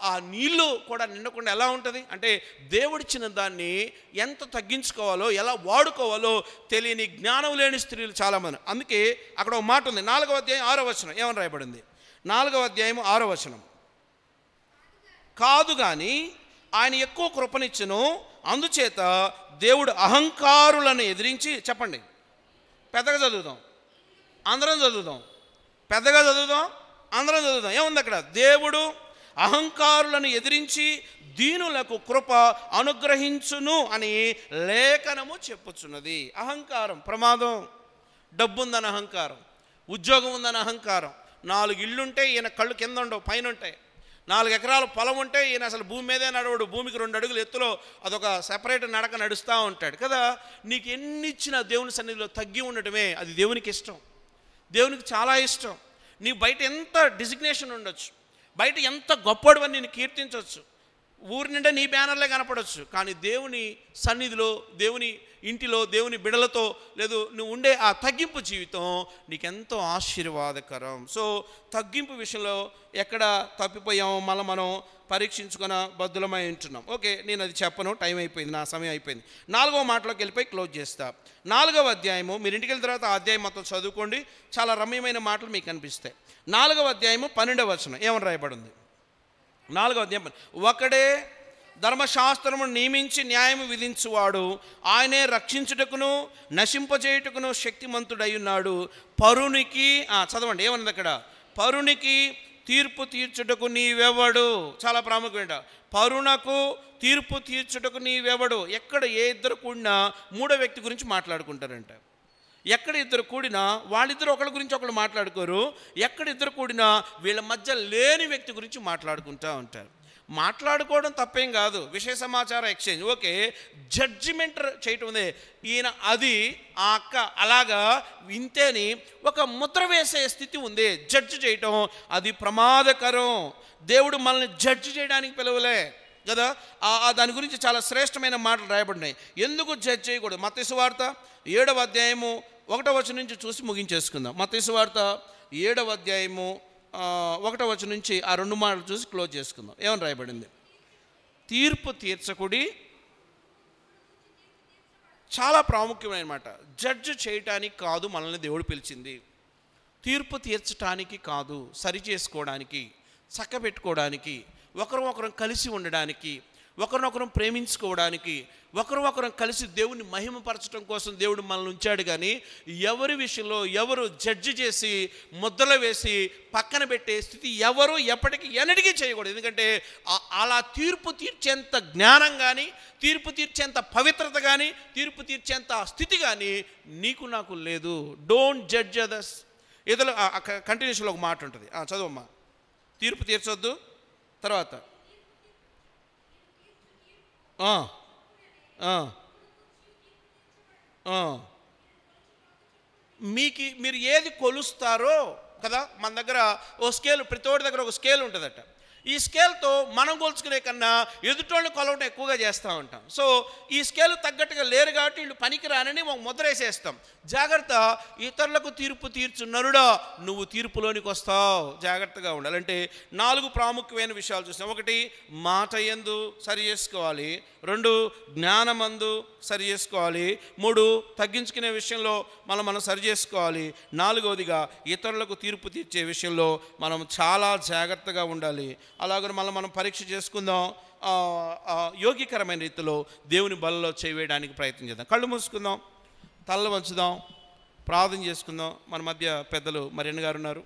ఆ నీళ్ళు కూడా నిండకుండా ఎలా ఉంటుంది? అంటే దేవుడిచ్చిన దాన్ని ఎంత తగ్గించుకోవాలో, ఎలా వాడుకోవాలో తెలియని జ్ఞానం లేని స్త్రీలు చాలామంది. అందుకే అక్కడ ఒక మాట ఉంది, 4వ అధ్యాయం 6వ వచనం ఏమని రాయబడింది? 4వ అధ్యాయం 6వ వచనం, కాదు కానీ ఆయన ఎక్కువ కృపనిచ్చును, అందుచేత దేవుడు అహంకారులను ఎదిరించి. చెప్పండి, పెద్దగా చదువుదాం, అందరం చదువుదాం. పెద్దగా చదువుదాం, అందరం చదువుదాం. ఏముంది అక్కడ? దేవుడు అహంకారులను ఎదిరించి దీనులకు కృప అనుగ్రహించును అని లేఖనము చెప్పుచున్నది. అహంకారం ప్రమాదం. డబ్బు ఉందని అహంకారం, ఉద్యోగం ఉందని అహంకారం, 4 ఇళ్ళుంటే ఈయన కళ్ళు కింద ఉండవు, పైన ఉంటాయి. 4 ఎకరాల పొలం ఉంటే ఈయన అసలు భూమి మీదే నడవడు, భూమికి 2 అడుగులు ఎత్తులో అదొక సెపరేట్ నడక నడుస్తూ ఉంటాడు కదా. నీకు ఎన్ని ఇచ్చినా దేవుని సన్నిధిలో తగ్గి ఉండటమే అది దేవునికి ఇష్టం, దేవునికి చాలా ఇష్టం. నీ బయట ఎంత డిజిగ్నేషన్ ఉండొచ్చు, బయట ఎంత గొప్పవాడివని నేను కీర్తించవచ్చు, ఊరి నిండా నీ బ్యానర్లే కనపడవచ్చు, కానీ దేవుని సన్నిధిలో, దేవుని ఇంటిలో, దేవుని బిడలతో లేదు నువ్వు ఉండే ఆ తగ్గింపు జీవితం నీకెంతో ఆశీర్వాదకరం. సో తగ్గింపు విషయంలో ఎక్కడ తప్పిపోయామో మళ్ళీ మనం పరీక్షించుకున్న బద్దులమై ఉంటున్నాం. ఓకే, నేను అది చెప్పను, టైం అయిపోయింది, నా సమయం అయిపోయింది. 4వ మాటలోకి వెళ్ళిపోయి క్లోజ్ చేస్తా. 4వ అధ్యాయము, మీరు ఇంటికి వెళ్ళిన తర్వాత ఆ అధ్యాయం మొత్తం చదువుకోండి, చాలా రమ్యమైన మాటలు మీకు కనిపిస్తాయి. 4వ అధ్యాయము 12వ వచనం ఏమని రాయబడింది? 4వ అధ్యాయం, ఒకడే ధర్మశాస్త్రమును నియమించి న్యాయము విధించువాడు, ఆయనే రక్షించుటకును నశింపజేయుటకును శక్తిమంతుడై ఉన్నాడు. పరునికి చదవండి ఏమన్నది అక్కడ, పరునికి తీర్పు తీర్చుటకు నీవెవడు. చాలా ప్రాముఖ్యమైన, పరునకు తీర్పు తీర్చుటకు నీవెవడు. ఎక్కడ ఏ ఇద్దరు కూడినా 3వ వ్యక్తి గురించి మాట్లాడుకుంటారంట. ఎక్కడ ఇద్దరు కూడినా వాళ్ళిద్దరు ఒకరి గురించి ఒకరు మాట్లాడుకోరు, ఎక్కడ ఇద్దరు కూడినా వీళ్ళ మధ్య లేని వ్యక్తి గురించి మాట్లాడుకుంటూ ఉంటారు. మాట్లాడుకోవడం తప్పేం కాదు, విషయ సమాచార ఎక్స్చేంజ్, ఓకే. జడ్జిమెంట్ చేయటం ఉంది, ఈయన అది ఆ అక్క అలాగా వింతేని ఒక ముద్ర వేసే స్థితి ఉంది. జడ్జి చేయటం అది ప్రమాదకరం. దేవుడు మనల్ని జడ్జి చేయడానికి పిలవలే కదా. దాని గురించి చాలా శ్రేష్టమైన మాటలు రాయబడినాయి. ఎందుకు జడ్జి చేయకూడదు? మత్తయి సువార్త 7వ అధ్యాయము 1వ వచనం నుంచి చూసి ముగించేసుకుందాం. మత్తయి సువార్త 7వ అధ్యాయము 1వ వచనం నుంచి ఆ 2 మాటలు చూసి క్లోజ్ చేసుకుందాం. ఏమని రాయబడింది? తీర్పు తీర్చకుడి. చాలా ప్రాముఖ్యమైన మాట. జడ్జి చేయటానికి కాదు మనల్ని దేవుడు పిలిచింది, తీర్పు తీర్చటానికి కాదు, సరి చేసుకోవడానికి, చక్కబెట్టుకోవడానికి, ఒకరు కలిసి ఉండడానికి, ఒకరినొకరు ప్రేమించుకోవడానికి, ఒకరు కలిసి దేవుని మహిమపరచడం కోసం దేవుడు మనల్ని ఉంచాడు. కానీ ఎవరి విషయంలో ఎవరు జడ్జి చేసి ముద్దలు వేసి పక్కన పెట్టే స్థితి ఎవరు ఎప్పటికీ ఎన్నటికీ చేయకూడదు. ఎందుకంటే అలా తీర్పు తీర్చేంత జ్ఞానం కానీ, తీర్పు తీర్చేంత పవిత్రత కానీ, తీర్పు తీర్చేంత స్థితి కానీ నీకు నాకు లేదు. Don't judge others. ఏదో కంటిన్యూషన్లో ఒక మాట ఉంటుంది, చదువమ్మా. తీర్పు తీర్చొద్దు, తర్వాత మీరు ఏది కొలుస్తారో కదా. మన దగ్గర ఓ స్కేల్, ప్రతి ఒక్కరి దగ్గర ఒక స్కేల్ ఉంటుందట. ఈ స్కేల్తో మనం కొలుచుకునే కన్నా ఎదుటోళ్ళని కొలవటం ఎక్కువగా చేస్తూ ఉంటాం. సో ఈ స్కేల్ తగ్గట్టుగా లేరు కాబట్టి వీళ్ళు పనికి రానని ఒక ముద్ర వేసేస్తాం. జాగ్రత్త, ఇతరులకు తీర్పు తీర్చు నరుడా, నువ్వు తీర్పులోనికి వస్తావు. జాగ్రత్తగా ఉండాలి. అంటే 4 ప్రాముఖ్యమైన విషయాలు చూస్తాం. 1 మాట యందు సరి చేసుకోవాలి, 2 జ్ఞానమందు సరి చేసుకోవాలి, 3 తగ్గించుకునే విషయంలో మనం సరి చేసుకోవాలి, 4వదిగా ఇతరులకు తీర్పు తీర్చే విషయంలో మనం చాలా జాగ్రత్తగా ఉండాలి. అలాగే మనం పరీక్ష చేసుకుందాం, యోగ్యకరమైన రీతిలో దేవుని బలలో చేయవేయడానికి ప్రయత్నం చేద్దాం. కళ్ళు మూసుకుందాం, తల్ల వంచుదాం, ప్రార్థన చేసుకుందాం. మన మధ్య పెద్దలు మరిన్ని గారు ఉన్నారు.